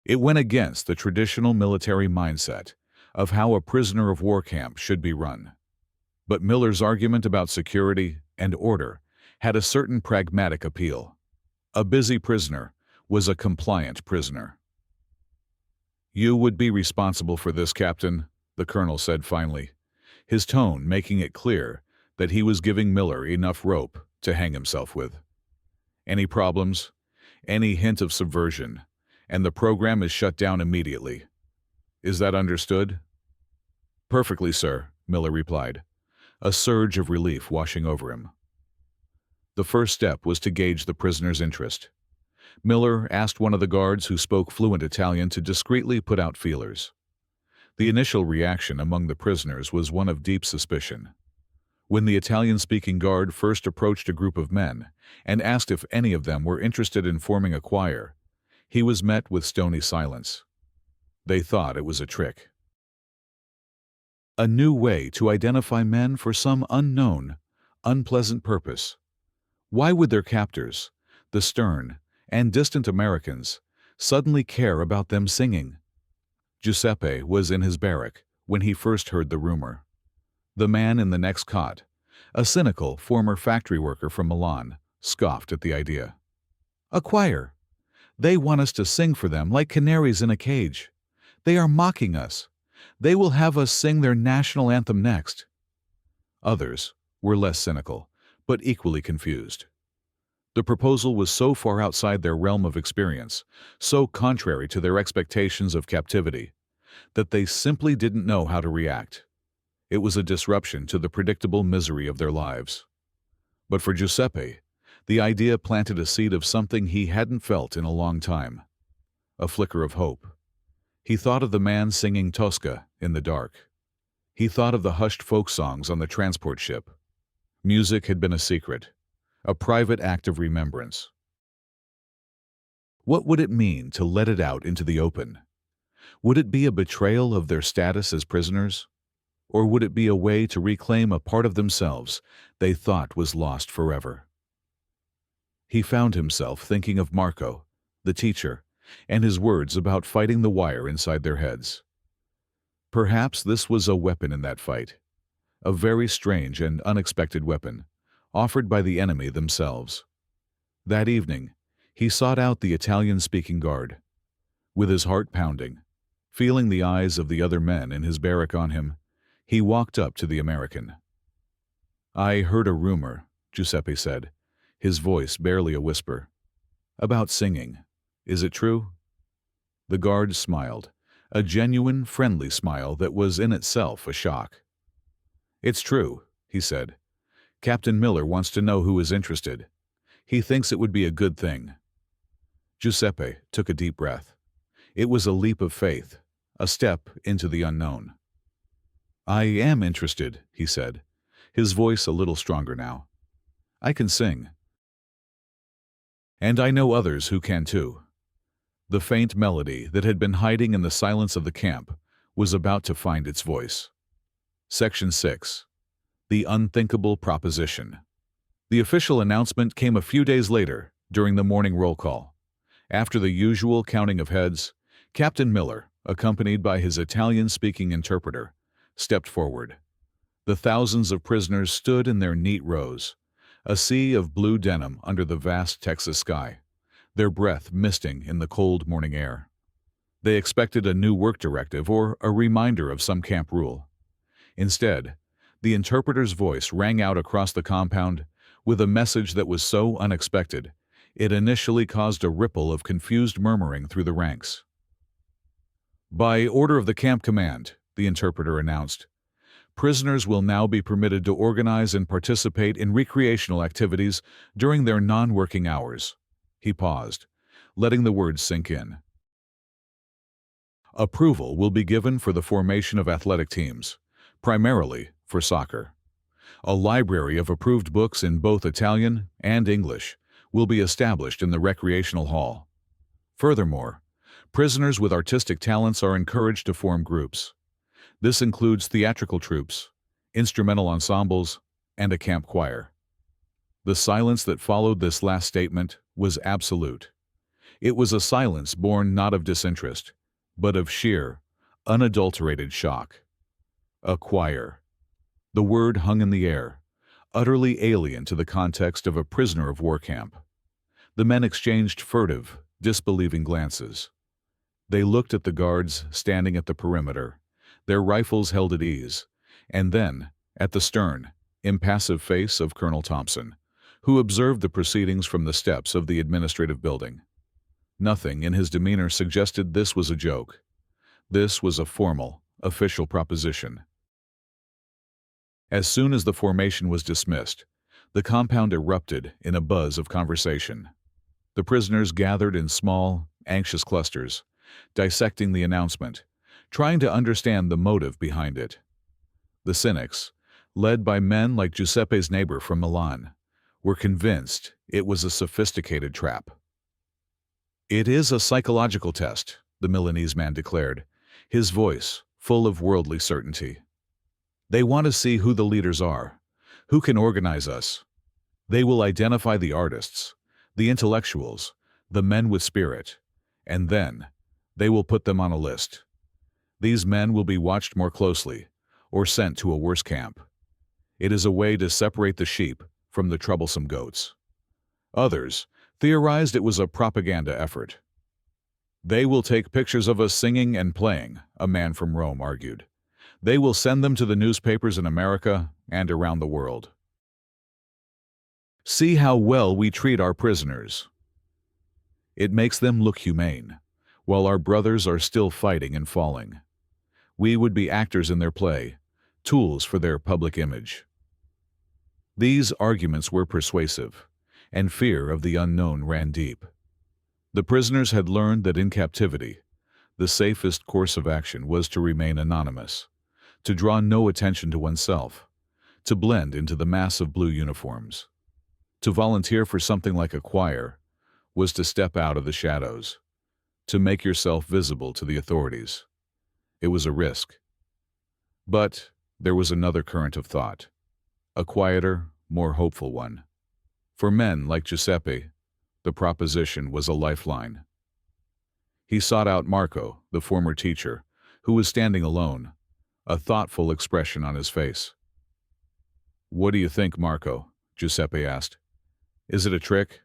It went against the traditional military mindset of how a prisoner of war camp should be run. But Miller's argument about security and order had a certain pragmatic appeal. A busy prisoner was a compliant prisoner. "You would be responsible for this, Captain," the colonel said finally, his tone making it clear that he was giving Miller enough rope to hang himself with. "Any problems, any hint of subversion, and the program is shut down immediately. Is that understood?" "Perfectly, sir," Miller replied, a surge of relief washing over him. The first step was to gauge the prisoner's interest. Miller asked one of the guards who spoke fluent Italian to discreetly put out feelers. The initial reaction among the prisoners was one of deep suspicion. When the Italian-speaking guard first approached a group of men and asked if any of them were interested in forming a choir, he was met with stony silence. They thought it was a trick. A new way to identify men for some unknown, unpleasant purpose. Why would their captors, the stern and distant Americans, suddenly care about them singing? Giuseppe was in his barrack when he first heard the rumor. The man in the next cot, a cynical former factory worker from Milan, scoffed at the idea. "A choir! They want us to sing for them like canaries in a cage. They are mocking us. They will have us sing their national anthem next." Others were less cynical, but equally confused. The proposal was so far outside their realm of experience, so contrary to their expectations of captivity, that they simply didn't know how to react. It was a disruption to the predictable misery of their lives. But for Giuseppe, the idea planted a seed of something he hadn't felt in a long time. A flicker of hope. He thought of the man singing Tosca in the dark. He thought of the hushed folk songs on the transport ship. Music had been a secret, a private act of remembrance. What would it mean to let it out into the open? Would it be a betrayal of their status as prisoners? Or would it be a way to reclaim a part of themselves they thought was lost forever? He found himself thinking of Marco, the teacher, and his words about fighting the wire inside their heads. Perhaps this was a weapon in that fight, a very strange and unexpected weapon, offered by the enemy themselves. That evening, he sought out the Italian-speaking guard. With his heart pounding, feeling the eyes of the other men in his barrack on him, he walked up to the American. "I heard a rumor," Giuseppe said, his voice barely a whisper. "About singing. Is it true?" The guard smiled, a genuine, friendly smile that was in itself a shock. "It's true," he said. "Captain Miller wants to know who is interested. He thinks it would be a good thing." Giuseppe took a deep breath. It was a leap of faith, a step into the unknown. "I am interested," he said, his voice a little stronger now. "I can sing. And I know others who can too." The faint melody that had been hiding in the silence of the camp was about to find its voice. Section 6. The Unthinkable Proposition. The official announcement came a few days later, during the morning roll call. After the usual counting of heads, Captain Miller, accompanied by his Italian-speaking interpreter, stepped forward. The thousands of prisoners stood in their neat rows, a sea of blue denim under the vast Texas sky, their breath misting in the cold morning air. They expected a new work directive or a reminder of some camp rule. Instead, the interpreter's voice rang out across the compound with a message that was so unexpected, it initially caused a ripple of confused murmuring through the ranks. "By order of the camp command," the interpreter announced, "prisoners will now be permitted to organize and participate in recreational activities during their non-working hours." He paused, letting the words sink in. "Approval will be given for the formation of athletic teams, primarily for soccer. A library of approved books in both Italian and English will be established in the recreational hall. Furthermore, prisoners with artistic talents are encouraged to form groups. This includes theatrical troupes, instrumental ensembles, and a camp choir." The silence that followed this last statement was absolute. It was a silence born not of disinterest, but of sheer, Unadulterated shock. A choir. The word hung in the air, utterly alien to the context of a prisoner of war camp. The men exchanged furtive, disbelieving glances. They looked at the guards standing at the perimeter, their rifles held at ease, and then at the stern, impassive face of Colonel Thompson, who observed the proceedings from the steps of the administrative building. Nothing in his demeanor suggested this was a joke. This was a formal, official proposition. As soon as the formation was dismissed, the compound erupted in a buzz of conversation. The prisoners gathered in small, anxious clusters, dissecting the announcement, trying to understand the motive behind it. The cynics, led by men like Giuseppe's neighbor from Milan, were convinced it was a sophisticated trap. "It is a psychological test," the Milanese man declared, his voice full of worldly certainty. "They want to see who the leaders are, who can organize us. They will identify the artists, the intellectuals, the men with spirit, and then they will put them on a list. These men will be watched more closely, or sent to a worse camp. It is a way to separate the sheep from the troublesome goats." Others theorized it was a propaganda effort. "They will take pictures of us singing and playing," a man from Rome argued. "They will send them to the newspapers in America and around the world. See how well we treat our prisoners. It makes them look humane, while our brothers are still fighting and falling. We would be actors in their play, tools for their public image." These arguments were persuasive, and fear of the unknown ran deep. The prisoners had learned that in captivity, the safest course of action was to remain anonymous, to draw no attention to oneself, to blend into the mass of blue uniforms. To volunteer for something like a choir was to step out of the shadows, to make yourself visible to the authorities. It was a risk. But there was another current of thought, a quieter, more hopeful one. For men like Giuseppe, the proposition was a lifeline. He sought out Marco, the former teacher, who was standing alone, a thoughtful expression on his face. "What do you think, Marco?" Giuseppe asked. "Is it a trick?"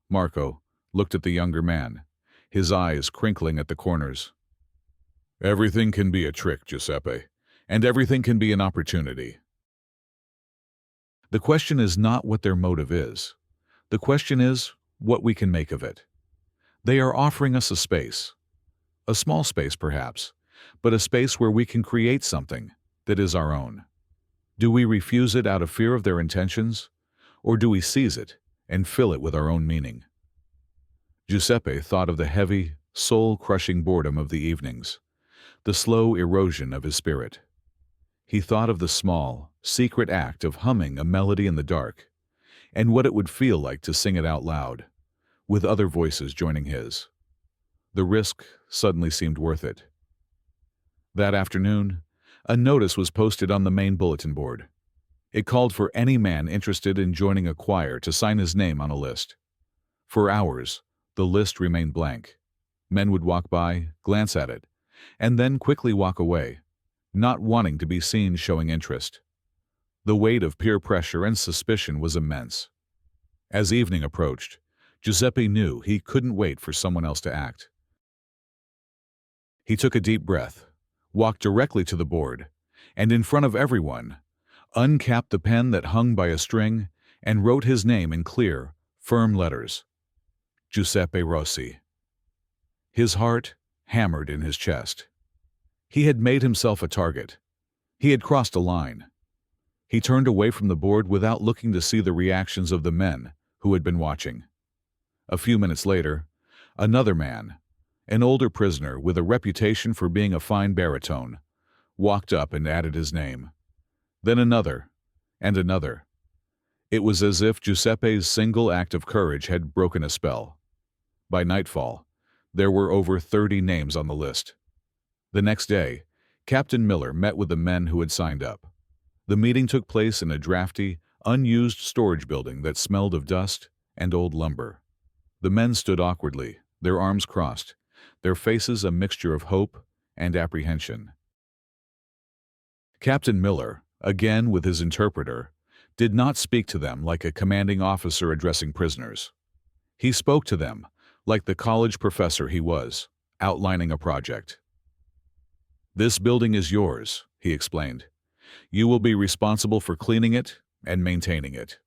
Marco looked at the younger man, his eyes crinkling at the corners. "Everything can be a trick, Giuseppe, and everything can be an opportunity. The question is not what their motive is. The question is what we can make of it. They are offering us a space, a small space perhaps, but a space where we can create something that is our own. Do we refuse it out of fear of their intentions, or do we seize it and fill it with our own meaning?" Giuseppe thought of the heavy, soul-crushing boredom of the evenings, the slow erosion of his spirit. He thought of the small, secret act of humming a melody in the dark, and what it would feel like to sing it out loud, with other voices joining his. The risk suddenly seemed worth it. That afternoon, a notice was posted on the main bulletin board. It called for any man interested in joining a choir to sign his name on a list. For hours, the list remained blank. Men would walk by, glance at it, and then quickly walk away, not wanting to be seen showing interest. The weight of peer pressure and suspicion was immense. As evening approached, Giuseppe knew he couldn't wait for someone else to act. He took a deep breath, walked directly to the board, and in front of everyone, uncapped the pen that hung by a string and wrote his name in clear, firm letters. Giuseppe Rossi. His heart hammered in his chest. He had made himself a target. He had crossed a line. He turned away from the board without looking to see the reactions of the men who had been watching. A few minutes later, another man, an older prisoner with a reputation for being a fine baritone, walked up and added his name. Then another, and another. It was as if Giuseppe's single act of courage had broken a spell. By nightfall, there were over 30 names on the list. The next day, Captain Miller met with the men who had signed up. The meeting took place in a drafty, unused storage building that smelled of dust and old lumber. The men stood awkwardly, their arms crossed, their faces a mixture of hope and apprehension. Captain Miller, again with his interpreter, did not speak to them like a commanding officer addressing prisoners. He spoke to them like the college professor he was, outlining a project. "This building is yours," he explained. "You will be responsible for cleaning it and maintaining it.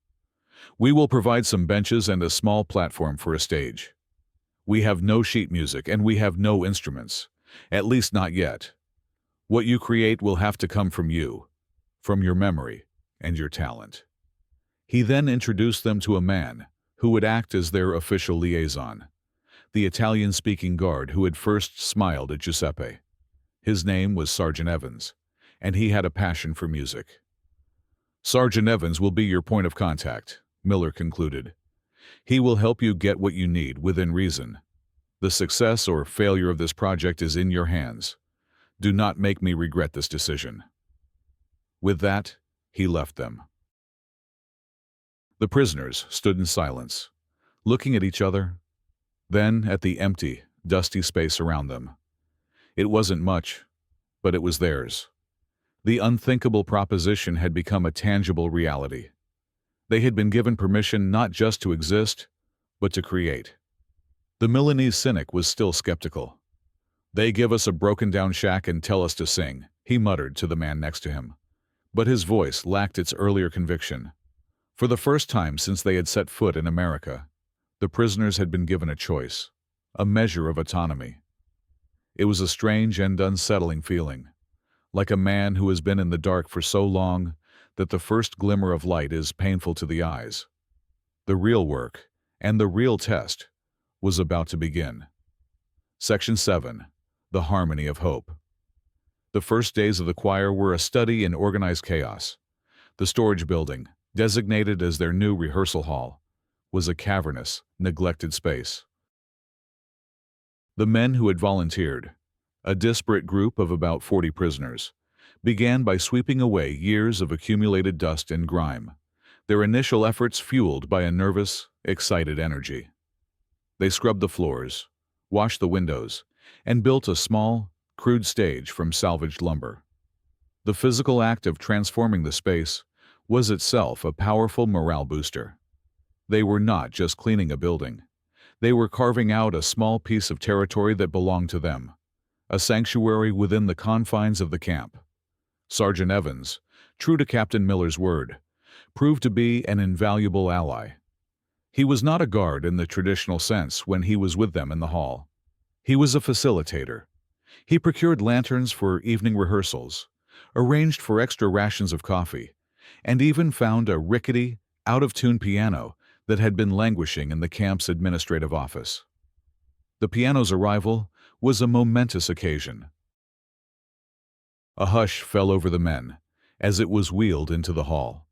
We will provide some benches and a small platform for a stage. We have no sheet music and we have no instruments, at least not yet. What you create will have to come from you, from your memory and your talent." He then introduced them to a man who would act as their official liaison, the Italian-speaking guard who had first smiled at Giuseppe. His name was Sergeant Evans, and he had a passion for music. "Sergeant Evans will be your point of contact," Miller concluded. "He will help you get what you need within reason. The success or failure of this project is in your hands. Do not make me regret this decision." With that, he left them. The prisoners stood in silence, looking at each other, then at the empty, dusty space around them. It wasn't much, but it was theirs. The unthinkable proposition had become a tangible reality. They had been given permission not just to exist, but to create. The Milanese cynic was still skeptical. "They give us a broken-down shack and tell us to sing," he muttered to the man next to him. But his voice lacked its earlier conviction. For the first time since they had set foot in America, the prisoners had been given a choice, a measure of autonomy. It was a strange and unsettling feeling, like a man who has been in the dark for so long that the first glimmer of light is painful to the eyes. The real work, and the real test, was about to begin. Section 7. The Harmony of Hope. The first days of the choir were a study in organized chaos. The storage building, designated as their new rehearsal hall, was a cavernous, neglected space. The men who had volunteered, a disparate group of about 40 prisoners, began by sweeping away years of accumulated dust and grime, their initial efforts fueled by a nervous, excited energy. They scrubbed the floors, washed the windows, and built a small, crude stage from salvaged lumber. The physical act of transforming the space was itself a powerful morale booster. They were not just cleaning a building. They were carving out a small piece of territory that belonged to them, a sanctuary within the confines of the camp. Sergeant Evans, true to Captain Miller's word, proved to be an invaluable ally. He was not a guard in the traditional sense when he was with them in the hall. He was a facilitator. He procured lanterns for evening rehearsals, arranged for extra rations of coffee, and even found a rickety, out-of-tune piano that had been languishing in the camp's administrative office. The piano's arrival was a momentous occasion. A hush fell over the men as it was wheeled into the hall.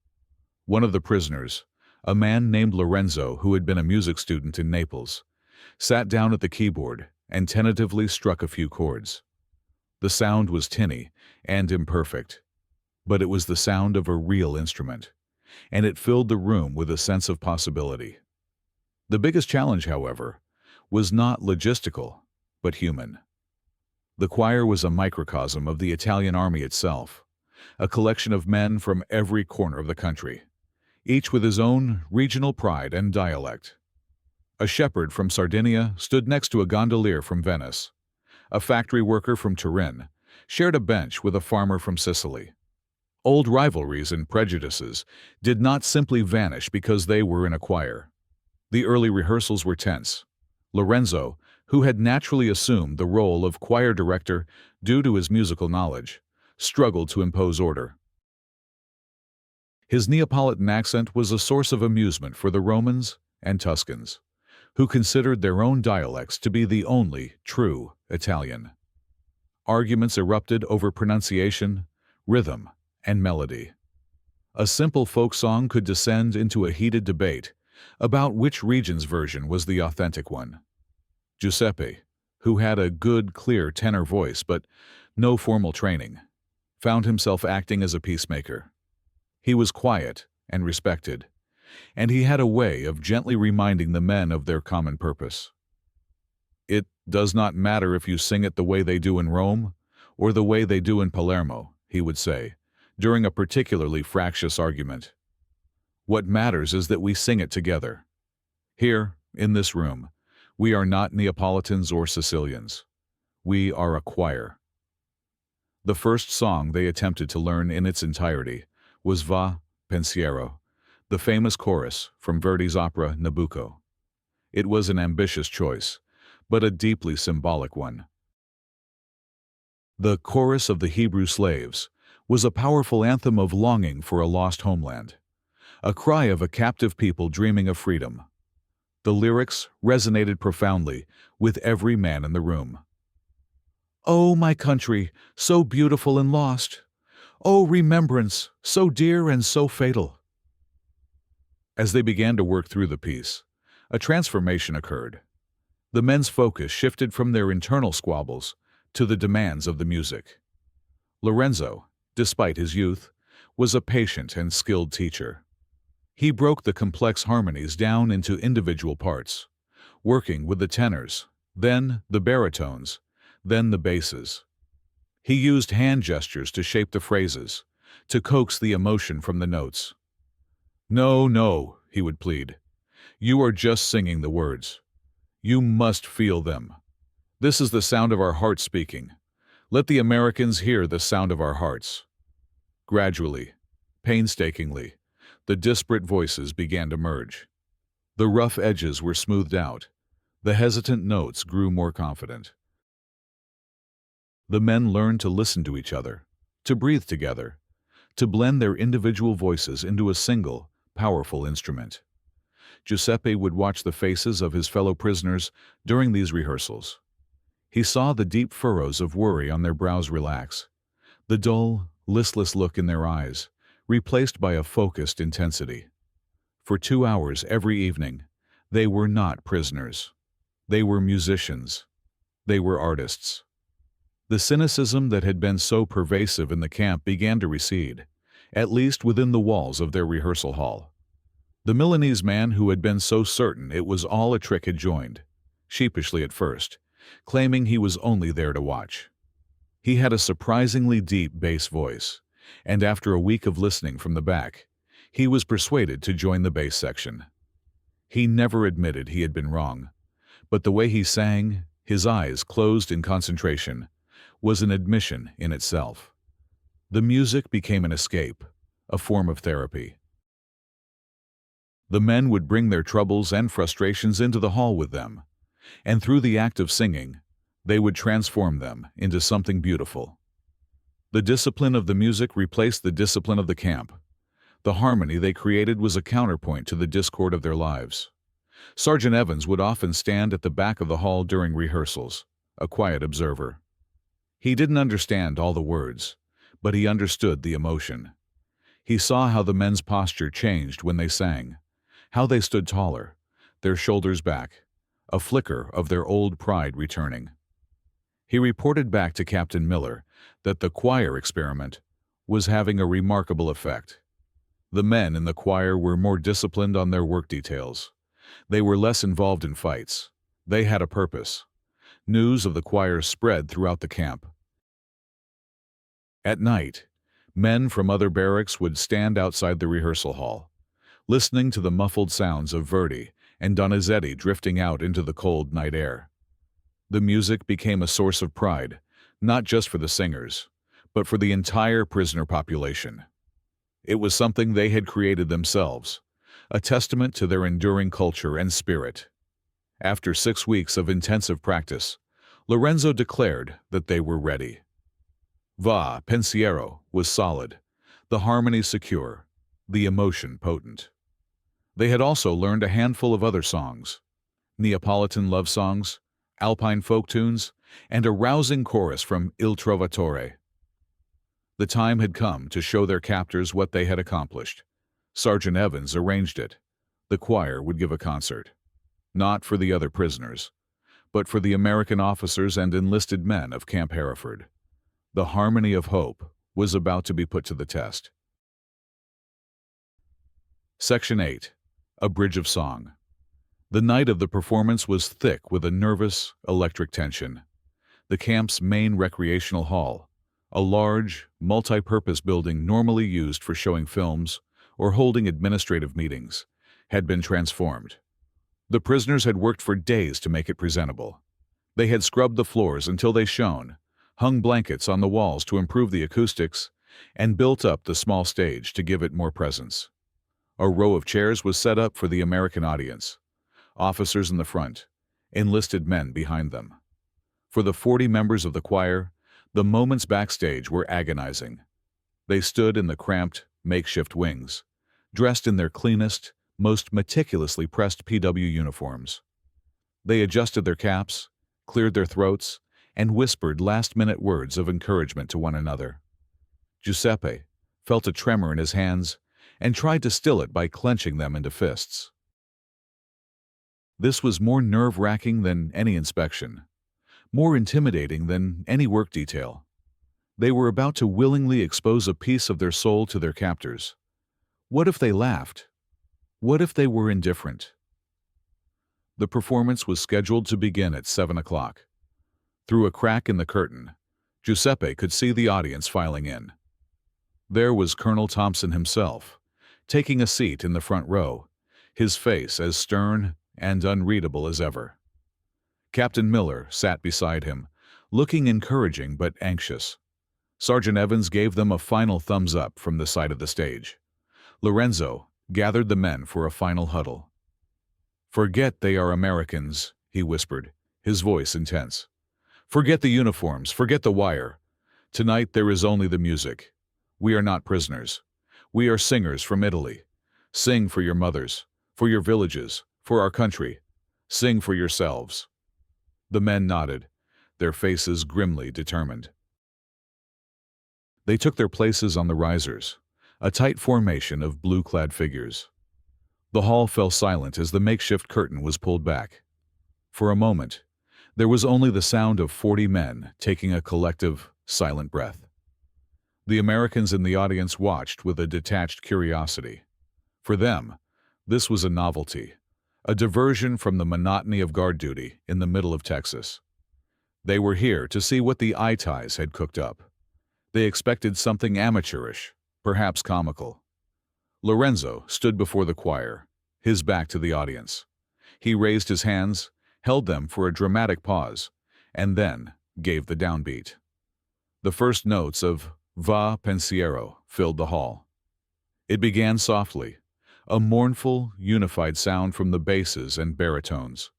One of the prisoners, a man named Lorenzo who had been a music student in Naples, sat down at the keyboard and tentatively struck a few chords. The sound was tinny and imperfect, but it was the sound of a real instrument, and it filled the room with a sense of possibility. The biggest challenge, however, was not logistical, but human. The choir was a microcosm of the Italian army itself, a collection of men from every corner of the country, each with his own regional pride and dialect. A shepherd from Sardinia stood next to a gondolier from Venice. A factory worker from Turin shared a bench with a farmer from Sicily. Old rivalries and prejudices did not simply vanish because they were in a choir. The early rehearsals were tense. Lorenzo, who had naturally assumed the role of choir director due to his musical knowledge, struggled to impose order. His Neapolitan accent was a source of amusement for the Romans and Tuscans, who considered their own dialects to be the only true Italian. Arguments erupted over pronunciation, rhythm, and melody. A simple folk song could descend into a heated debate about which region's version was the authentic one. Giuseppe, who had a good, clear tenor voice but no formal training, found himself acting as a peacemaker. He was quiet and respected, and he had a way of gently reminding the men of their common purpose. "It does not matter if you sing it the way they do in Rome, or the way they do in Palermo, he would say, during a particularly fractious argument. What matters is that we sing it together. Here, in this room, we are not Neapolitans or Sicilians. We are a choir. The first song they attempted to learn in its entirety was Va, Pensiero, the famous chorus from Verdi's opera Nabucco. It was an ambitious choice, but a deeply symbolic one. The chorus of the Hebrew slaves was a powerful anthem of longing for a lost homeland, a cry of a captive people dreaming of freedom. The lyrics resonated profoundly with every man in the room. "Oh, my country, so beautiful and lost! Oh, remembrance, so dear and so fatal!" As they began to work through the piece, a transformation occurred. The men's focus shifted from their internal squabbles to the demands of the music. Lorenzo, despite his youth, was a patient and skilled teacher. He broke the complex harmonies down into individual parts, working with the tenors, then the baritones, then the basses. He used hand gestures to shape the phrases, to coax the emotion from the notes. "No, no," he would plead. "You are just singing the words. You must feel them. This is the sound of our hearts speaking. Let the Americans hear the sound of our hearts." Gradually, painstakingly, the disparate voices began to merge. The rough edges were smoothed out. The hesitant notes grew more confident. The men learned to listen to each other, to breathe together, to blend their individual voices into a single, powerful instrument. Giuseppe would watch the faces of his fellow prisoners during these rehearsals. He saw the deep furrows of worry on their brows relax, the dull, listless look in their eyes, replaced by a focused intensity. For 2 hours every evening, they were not prisoners. They were musicians. They were artists. The cynicism that had been so pervasive in the camp began to recede, at least within the walls of their rehearsal hall. The Milanese man who had been so certain it was all a trick had joined, sheepishly at first, claiming he was only there to watch. He had a surprisingly deep bass voice, and after a week of listening from the back, he was persuaded to join the bass section. He never admitted he had been wrong, but the way he sang, his eyes closed in concentration, was an admission in itself. The music became an escape, a form of therapy. The men would bring their troubles and frustrations into the hall with them, and through the act of singing, they would transform them into something beautiful. The discipline of the music replaced the discipline of the camp. The harmony they created was a counterpoint to the discord of their lives. Sergeant Evans would often stand at the back of the hall during rehearsals, a quiet observer. He didn't understand all the words, but he understood the emotion. He saw how the men's posture changed when they sang, how they stood taller, their shoulders back, a flicker of their old pride returning. He reported back to Captain Miller that the choir experiment was having a remarkable effect. The men in the choir were more disciplined on their work details. They were less involved in fights. They had a purpose. News of the choir spread throughout the camp. At night, men from other barracks would stand outside the rehearsal hall, listening to the muffled sounds of Verdi and Donizetti drifting out into the cold night air. The music became a source of pride, not just for the singers, but for the entire prisoner population. It was something they had created themselves, a testament to their enduring culture and spirit. After 6 weeks of intensive practice, Lorenzo declared that they were ready. Va, Pensiero was solid, the harmony secure, the emotion potent. They had also learned a handful of other songs, Neapolitan love songs, Alpine folk tunes, and a rousing chorus from Il Trovatore. The time had come to show their captors what they had accomplished. Sergeant Evans arranged it. The choir would give a concert. Not for the other prisoners, but for the American officers and enlisted men of Camp Hereford. The harmony of hope was about to be put to the test. Section 8. A Bridge of Song. The night of the performance was thick with a nervous, electric tension. The camp's main recreational hall, a large, multi-purpose building normally used for showing films or holding administrative meetings, had been transformed. The prisoners had worked for days to make it presentable. They had scrubbed the floors until they shone, hung blankets on the walls to improve the acoustics, and built up the small stage to give it more presence. A row of chairs was set up for the American audience, officers in the front, enlisted men behind them. For the 40 members of the choir, the moments backstage were agonizing. They stood in the cramped, makeshift wings, dressed in their cleanest, most meticulously pressed PW uniforms. They adjusted their caps, cleared their throats, and whispered last-minute words of encouragement to one another. Giuseppe felt a tremor in his hands and tried to still it by clenching them into fists. This was more nerve-wracking than any inspection, more intimidating than any work detail. They were about to willingly expose a piece of their soul to their captors. What if they laughed? What if they were indifferent? The performance was scheduled to begin at 7 o'clock. Through a crack in the curtain, Giuseppe could see the audience filing in. There was Colonel Thompson himself, taking a seat in the front row, his face as stern and unreadable as ever. Captain Miller sat beside him, looking encouraging but anxious. Sergeant Evans gave them a final thumbs up from the side of the stage. Lorenzo gathered the men for a final huddle. "Forget they are Americans," he whispered, his voice intense. "Forget the uniforms, forget the wire. Tonight there is only the music. We are not prisoners. We are singers from Italy. Sing for your mothers, for your villages, for our country. Sing for yourselves." The men nodded, their faces grimly determined. They took their places on the risers, a tight formation of blue-clad figures. The hall fell silent as the makeshift curtain was pulled back. For a moment, there was only the sound of 40 men taking a collective, silent breath. The Americans in the audience watched with a detached curiosity. For them, this was a novelty, a diversion from the monotony of guard duty in the middle of Texas. They were here to see what the Itais had cooked up. They expected something amateurish, perhaps comical. Lorenzo stood before the choir, his back to the audience. He raised his hands, held them for a dramatic pause, and then gave the downbeat. The first notes of Va Pensiero filled the hall. It began softly, a mournful, unified sound from the basses and baritones.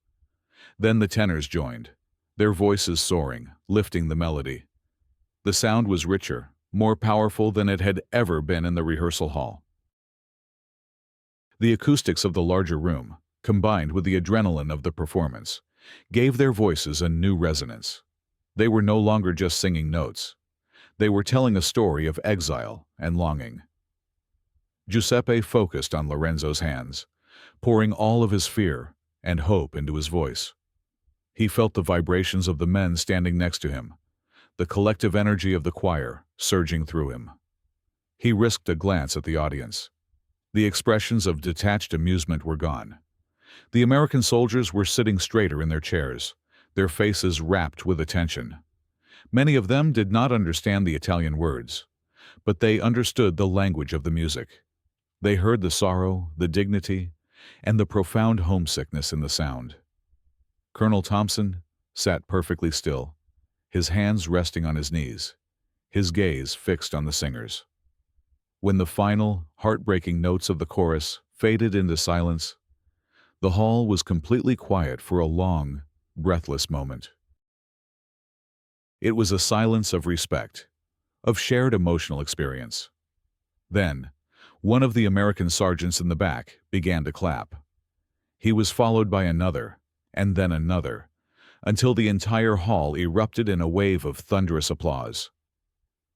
Then the tenors joined, their voices soaring, lifting the melody. The sound was richer, more powerful than it had ever been in the rehearsal hall. The acoustics of the larger room, combined with the adrenaline of the performance, gave their voices a new resonance. They were no longer just singing notes. They were telling a story of exile and longing. Giuseppe focused on Lorenzo's hands, pouring all of his fear and hope into his voice. He felt the vibrations of the men standing next to him, the collective energy of the choir surging through him. He risked a glance at the audience. The expressions of detached amusement were gone. The American soldiers were sitting straighter in their chairs, their faces rapt with attention. Many of them did not understand the Italian words, but they understood the language of the music. They heard the sorrow, the dignity, and the profound homesickness in the sound. Colonel Thompson sat perfectly still, his hands resting on his knees, his gaze fixed on the singers. When the final, heartbreaking notes of the chorus faded into silence, the hall was completely quiet for a long, breathless moment. It was a silence of respect, of shared emotional experience. Then, one of the American sergeants in the back began to clap. He was followed by another, and then another, until the entire hall erupted in a wave of thunderous applause.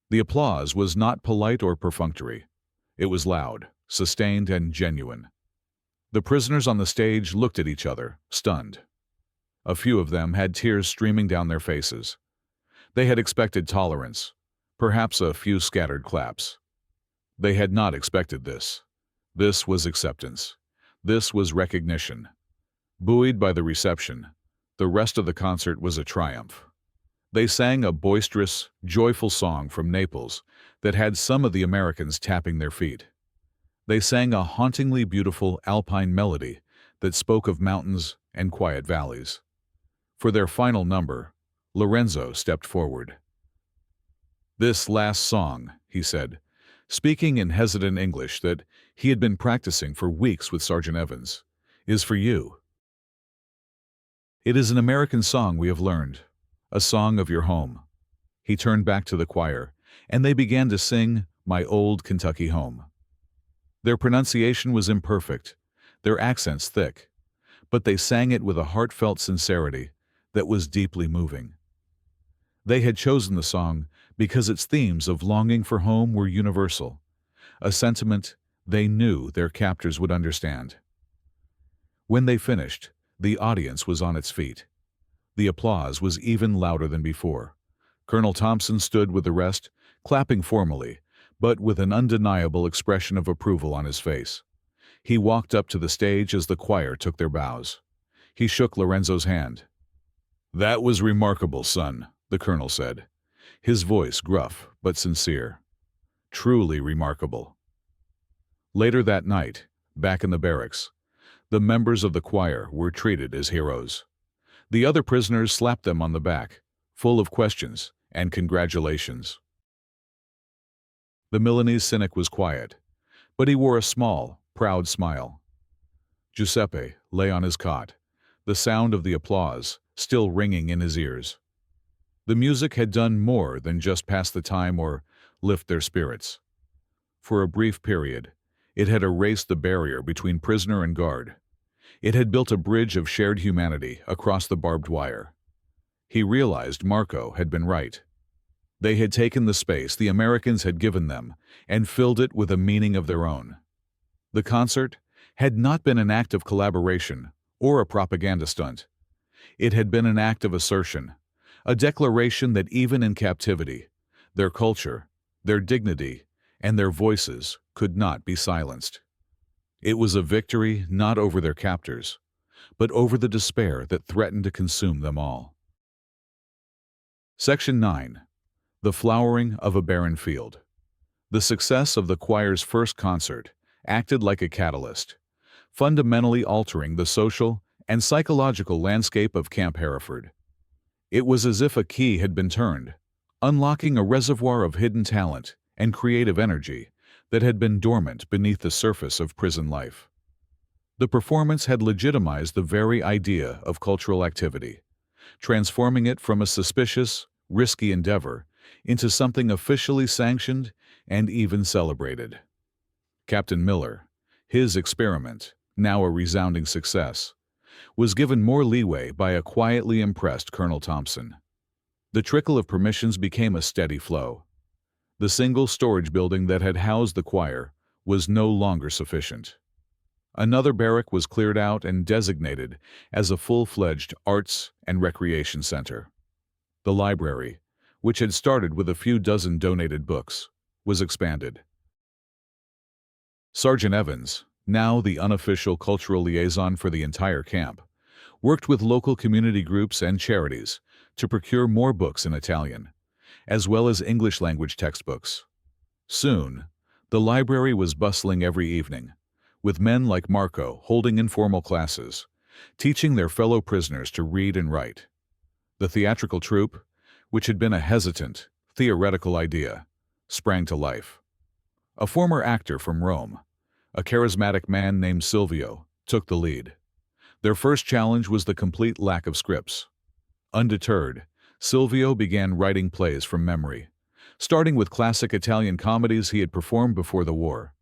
The applause was not polite or perfunctory. It was loud, sustained, and genuine. The prisoners on the stage looked at each other, stunned. A few of them had tears streaming down their faces. They had expected tolerance, perhaps a few scattered claps. They had not expected this. This was acceptance. This was recognition. Buoyed by the reception, the rest of the concert was a triumph. They sang a boisterous, joyful song from Naples that had some of the Americans tapping their feet. They sang a hauntingly beautiful alpine melody that spoke of mountains and quiet valleys. For their final number, Lorenzo stepped forward. "This last song," he said, speaking in hesitant English that he had been practicing for weeks with Sergeant Evans, "is for you. It is an American song we have learned, a song of your home." He turned back to the choir, and they began to sing "My Old Kentucky Home." Their pronunciation was imperfect, their accents thick, but they sang it with a heartfelt sincerity that was deeply moving. They had chosen the song because its themes of longing for home were universal, a sentiment they knew their captors would understand. When they finished, the audience was on its feet. The applause was even louder than before. Colonel Thompson stood with the rest, clapping formally, but with an undeniable expression of approval on his face. He walked up to the stage as the choir took their bows. He shook Lorenzo's hand. "That was remarkable, son," the colonel said, his voice gruff but sincere. "Truly remarkable." Later that night, back in the barracks, the members of the choir were treated as heroes. The other prisoners slapped them on the back, full of questions and congratulations. The Milanese cynic was quiet, but he wore a small, proud smile. Giuseppe lay on his cot, the sound of the applause still ringing in his ears. The music had done more than just pass the time or lift their spirits. For a brief period, it had erased the barrier between prisoner and guard. It had built a bridge of shared humanity across the barbed wire. He realized Marco had been right. They had taken the space the Americans had given them and filled it with a meaning of their own. The concert had not been an act of collaboration or a propaganda stunt. It had been an act of assertion, a declaration that even in captivity, their culture, their dignity, and their voices could not be silenced. It was a victory not over their captors, but over the despair that threatened to consume them all. Section 9. The Flowering of a Barren Field. The success of the choir's first concert acted like a catalyst, fundamentally altering the social and psychological landscape of Camp Hereford. It was as if a key had been turned, unlocking a reservoir of hidden talent and creative energy that had been dormant beneath the surface of prison life. The performance had legitimized the very idea of cultural activity, transforming it from a suspicious, risky endeavor into something officially sanctioned and even celebrated. Captain Miller, his experiment, now a resounding success, was given more leeway by a quietly impressed Colonel Thompson. The trickle of permissions became a steady flow. The single storage building that had housed the choir was no longer sufficient. Another barrack was cleared out and designated as a full-fledged arts and recreation center. The library, which had started with a few dozen donated books, was expanded. Sergeant Evans, now the unofficial cultural liaison for the entire camp, worked with local community groups and charities to procure more books in Italian, as well as English-language textbooks. Soon, the library was bustling every evening, with men like Marco holding informal classes, teaching their fellow prisoners to read and write. The theatrical troupe, which had been a hesitant, theoretical idea, sprang to life. A former actor from Rome, a charismatic man named Silvio, took the lead. Their first challenge was the complete lack of scripts. Undeterred, Silvio began writing plays from memory, starting with classic Italian comedies he had performed before the war.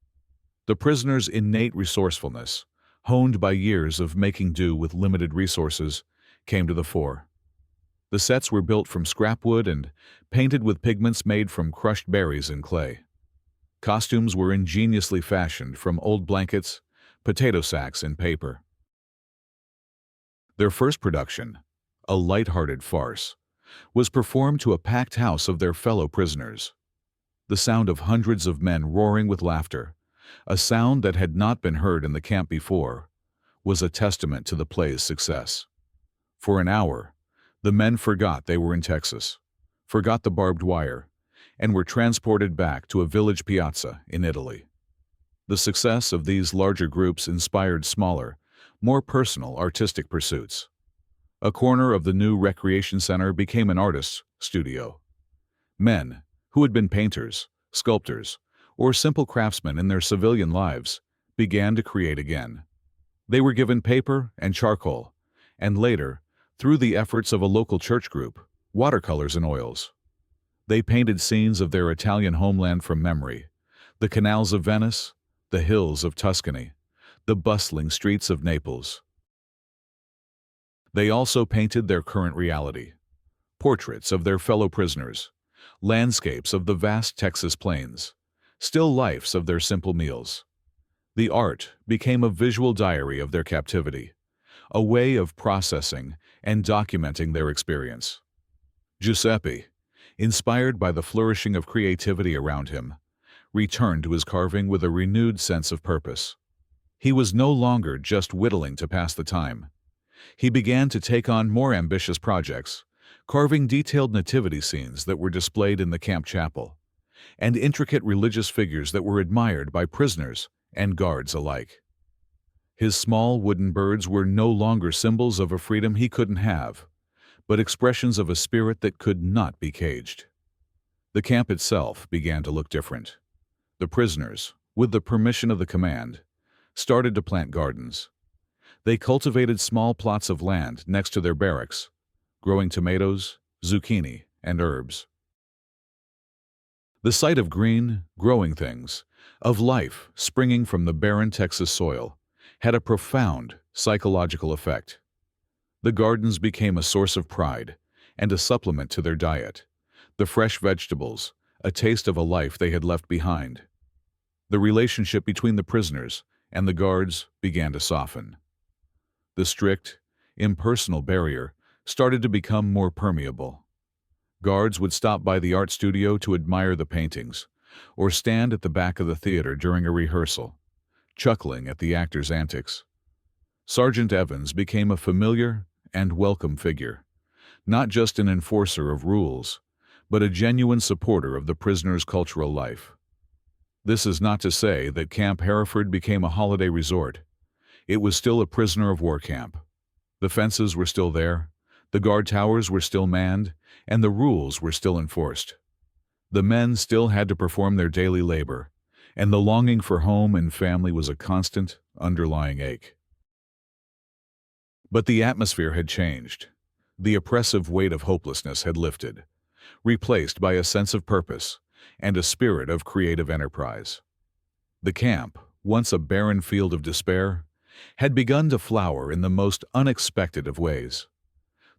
The prisoners' innate resourcefulness, honed by years of making do with limited resources, came to the fore. The sets were built from scrap wood and painted with pigments made from crushed berries and clay. Costumes were ingeniously fashioned from old blankets, potato sacks, and paper. Their first production, a light-hearted farce, was performed to a packed house of their fellow prisoners. The sound of hundreds of men roaring with laughter, a sound that had not been heard in the camp before, was a testament to the play's success. For an hour, The men forgot they were in Texas, forgot the barbed wire, and were transported back to a village piazza in Italy. The success of these larger groups inspired smaller, more personal artistic pursuits. A corner of the new recreation center became an artist's studio. Men, who had been painters, sculptors, or simple craftsmen in their civilian lives, began to create again. They were given paper and charcoal, and later, through the efforts of a local church group, watercolors and oils. They painted scenes of their Italian homeland from memory, the canals of Venice, the hills of Tuscany, the bustling streets of Naples. They also painted their current reality, portraits of their fellow prisoners, landscapes of the vast Texas plains, still lifes of their simple meals. The art became a visual diary of their captivity, a way of processing and documenting their experience. Giuseppe, inspired by the flourishing of creativity around him, returned to his carving with a renewed sense of purpose. He was no longer just whittling to pass the time. He began to take on more ambitious projects, carving detailed nativity scenes that were displayed in the camp chapel, and intricate religious figures that were admired by prisoners and guards alike. His small wooden birds were no longer symbols of a freedom he couldn't have, but expressions of a spirit that could not be caged. The camp itself began to look different. The prisoners, with the permission of the command, started to plant gardens. They cultivated small plots of land next to their barracks, growing tomatoes, zucchini, and herbs. The sight of green, growing things, of life springing from the barren Texas soil, had a profound psychological effect. The gardens became a source of pride and a supplement to their diet, the fresh vegetables, a taste of a life they had left behind. The relationship between the prisoners and the guards began to soften. The strict, impersonal barrier started to become more permeable. Guards would stop by the art studio to admire the paintings, or stand at the back of the theater during a rehearsal, chuckling at the actors' antics. Sergeant Evans became a familiar and welcome figure, not just an enforcer of rules, but a genuine supporter of the prisoners' cultural life. This is not to say that Camp Hereford became a holiday resort. It was still a prisoner of war camp. The fences were still there, the guard towers were still manned, and the rules were still enforced. The men still had to perform their daily labor, and the longing for home and family was a constant, underlying ache. But the atmosphere had changed. The oppressive weight of hopelessness had lifted, replaced by a sense of purpose and a spirit of creative enterprise. The camp, once a barren field of despair, had begun to flower in the most unexpected of ways.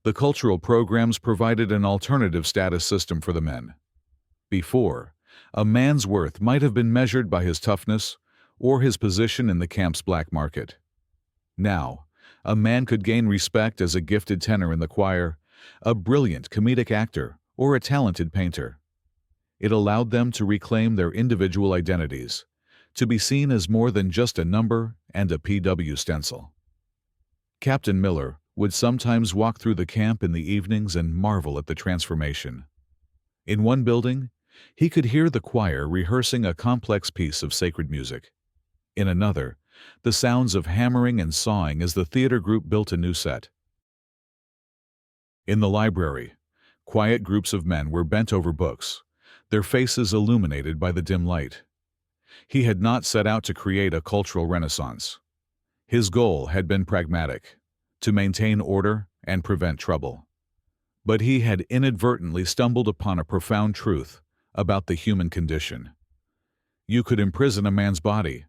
The cultural programs provided an alternative status system for the men. Before, a man's worth might have been measured by his toughness or his position in the camp's black market. Now, a man could gain respect as a gifted tenor in the choir, a brilliant comedic actor, or a talented painter. It allowed them to reclaim their individual identities, to be seen as more than just a number and a PW stencil. Captain Miller would sometimes walk through the camp in the evenings and marvel at the transformation. In one building, he could hear the choir rehearsing a complex piece of sacred music. In another, the sounds of hammering and sawing as the theater group built a new set. In the library, quiet groups of men were bent over books, their faces illuminated by the dim light. He had not set out to create a cultural renaissance. His goal had been pragmatic, to maintain order and prevent trouble. But he had inadvertently stumbled upon a profound truth about the human condition. You could imprison a man's body,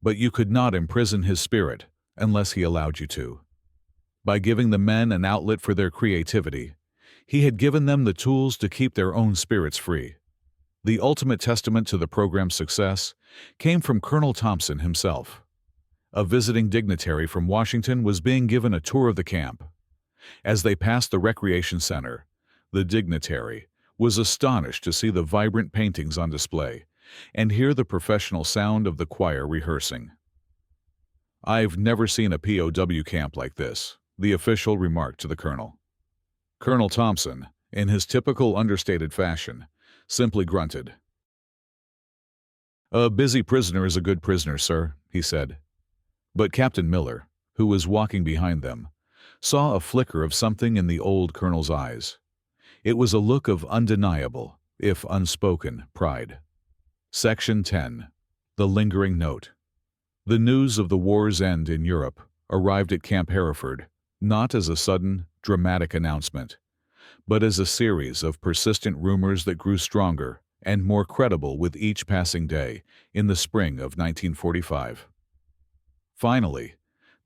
but you could not imprison his spirit unless he allowed you to. By giving the men an outlet for their creativity, he had given them the tools to keep their own spirits free. The ultimate testament to the program's success came from Colonel Thompson himself. A visiting dignitary from Washington was being given a tour of the camp. As they passed the recreation center, the dignitary was astonished to see the vibrant paintings on display and hear the professional sound of the choir rehearsing. "I've never seen a POW camp like this," the official remarked to the colonel. Colonel Thompson, in his typical understated fashion, simply grunted. "A busy prisoner is a good prisoner, sir," he said. But Captain Miller, who was walking behind them, saw a flicker of something in the old colonel's eyes. It was a look of undeniable, if unspoken, pride. Section 10. The Lingering Note. The news of the war's end in Europe arrived at Camp Hereford not as a sudden, dramatic announcement, but as a series of persistent rumors that grew stronger and more credible with each passing day in the spring of 1945. Finally,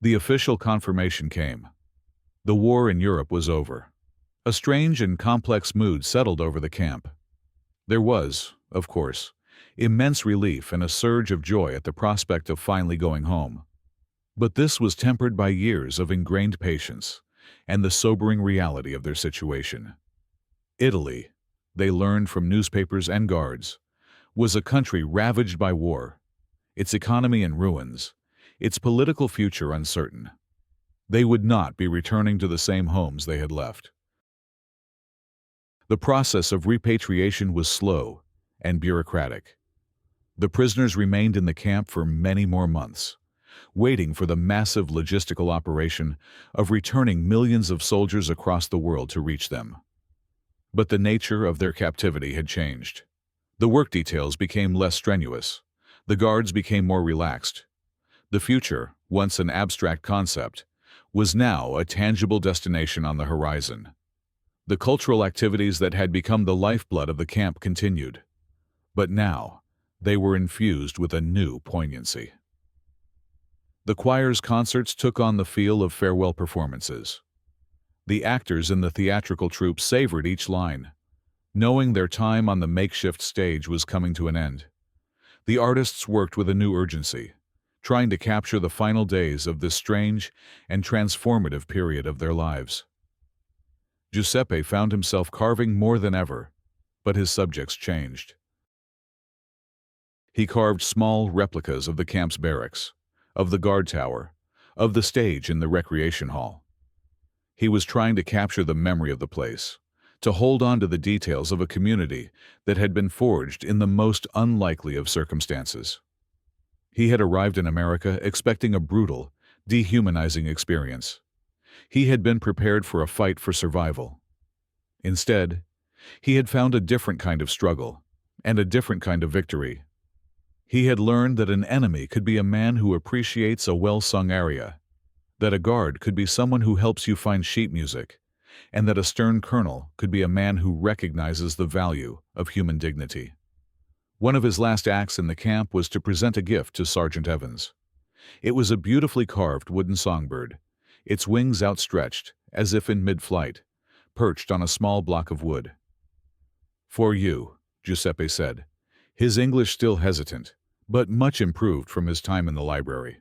the official confirmation came. The war in Europe was over. A strange and complex mood settled over the camp. There was, of course, immense relief and a surge of joy at the prospect of finally going home. But this was tempered by years of ingrained patience and the sobering reality of their situation. Italy, they learned from newspapers and guards, was a country ravaged by war, its economy in ruins, its political future uncertain. They would not be returning to the same homes they had left. The process of repatriation was slow and bureaucratic. The prisoners remained in the camp for many more months, waiting for the massive logistical operation of returning millions of soldiers across the world to reach them. But the nature of their captivity had changed. The work details became less strenuous. The guards became more relaxed. The future, once an abstract concept, was now a tangible destination on the horizon. The cultural activities that had become the lifeblood of the camp continued, but now they were infused with a new poignancy. The choir's concerts took on the feel of farewell performances. The actors in the theatrical troupe savored each line, knowing their time on the makeshift stage was coming to an end. The artists worked with a new urgency, trying to capture the final days of this strange and transformative period of their lives. Giuseppe found himself carving more than ever, but his subjects changed. He carved small replicas of the camp's barracks, of the guard tower, of the stage in the recreation hall. He was trying to capture the memory of the place, to hold on to the details of a community that had been forged in the most unlikely of circumstances. He had arrived in America expecting a brutal, dehumanizing experience. He had been prepared for a fight for survival. Instead, he had found a different kind of struggle and a different kind of victory. He had learned that an enemy could be a man who appreciates a well-sung aria, that a guard could be someone who helps you find sheet music, and that a stern colonel could be a man who recognizes the value of human dignity. One of his last acts in the camp was to present a gift to Sergeant Evans. It was a beautifully carved wooden songbird, its wings outstretched, as if in mid-flight, perched on a small block of wood. "For you," Giuseppe said, his English still hesitant, but much improved from his time in the library.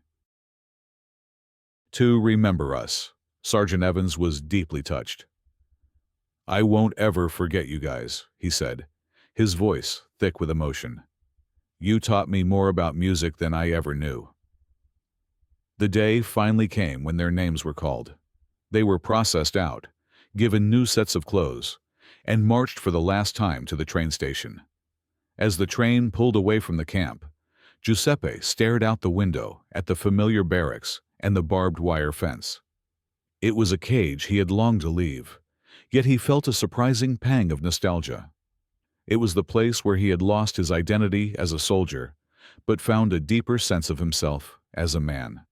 "To remember us." Sergeant Evans was deeply touched. "I won't ever forget you guys," he said, his voice thick with emotion. "You taught me more about music than I ever knew." The day finally came when their names were called. They were processed out, given new sets of clothes, and marched for the last time to the train station. As the train pulled away from the camp, Giuseppe stared out the window at the familiar barracks and the barbed wire fence. It was a cage he had longed to leave, yet he felt a surprising pang of nostalgia. It was the place where he had lost his identity as a soldier, but found a deeper sense of himself as a man.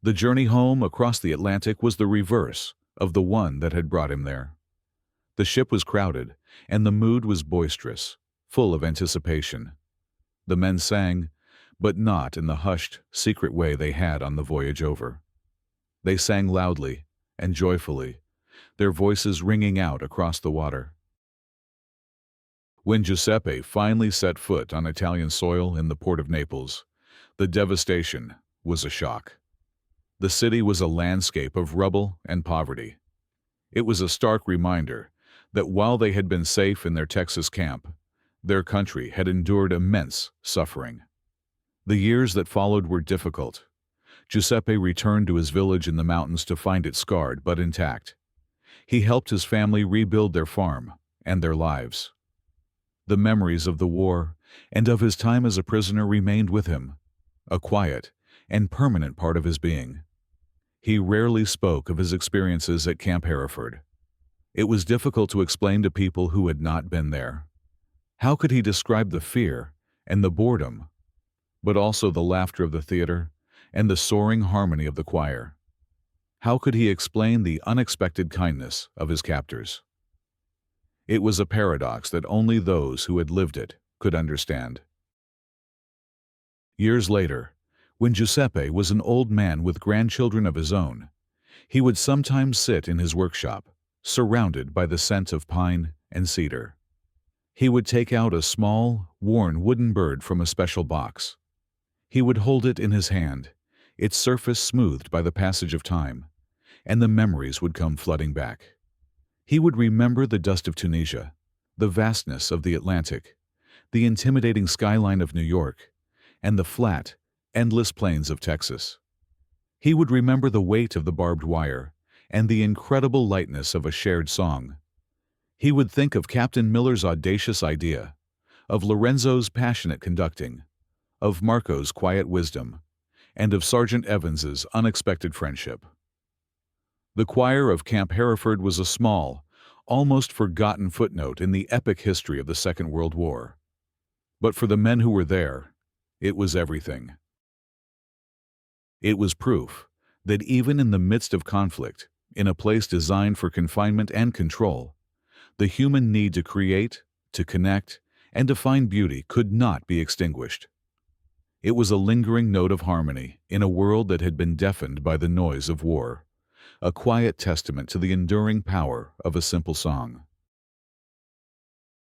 The journey home across the Atlantic was the reverse of the one that had brought him there. The ship was crowded, and the mood was boisterous, full of anticipation. The men sang, but not in the hushed, secret way they had on the voyage over. They sang loudly and joyfully, their voices ringing out across the water. When Giuseppe finally set foot on Italian soil in the port of Naples, the devastation was a shock. The city was a landscape of rubble and poverty. It was a stark reminder that while they had been safe in their Texas camp, their country had endured immense suffering. The years that followed were difficult. Giuseppe returned to his village in the mountains to find it scarred but intact. He helped his family rebuild their farm and their lives. The memories of the war and of his time as a prisoner remained with him, a quiet and permanent part of his being. He rarely spoke of his experiences at Camp Hereford. It was difficult to explain to people who had not been there. How could he describe the fear and the boredom, but also the laughter of the theater and the soaring harmony of the choir? How could he explain the unexpected kindness of his captors? It was a paradox that only those who had lived it could understand. Years later, when Giuseppe was an old man with grandchildren of his own, he would sometimes sit in his workshop, surrounded by the scent of pine and cedar. He would take out a small, worn wooden bird from a special box. He would hold it in his hand, its surface smoothed by the passage of time, and the memories would come flooding back. He would remember the dust of Tunisia, the vastness of the Atlantic, the intimidating skyline of New York, and the flat, endless plains of Texas. He would remember the weight of the barbed wire and the incredible lightness of a shared song. He would think of Captain Miller's audacious idea, of Lorenzo's passionate conducting, of Marco's quiet wisdom, and of Sergeant Evans's unexpected friendship. The choir of Camp Hereford was a small, almost forgotten footnote in the epic history of the Second World War. But for the men who were there, it was everything. It was proof that even in the midst of conflict, in a place designed for confinement and control, the human need to create, to connect, and to find beauty could not be extinguished. It was a lingering note of harmony in a world that had been deafened by the noise of war, a quiet testament to the enduring power of a simple song.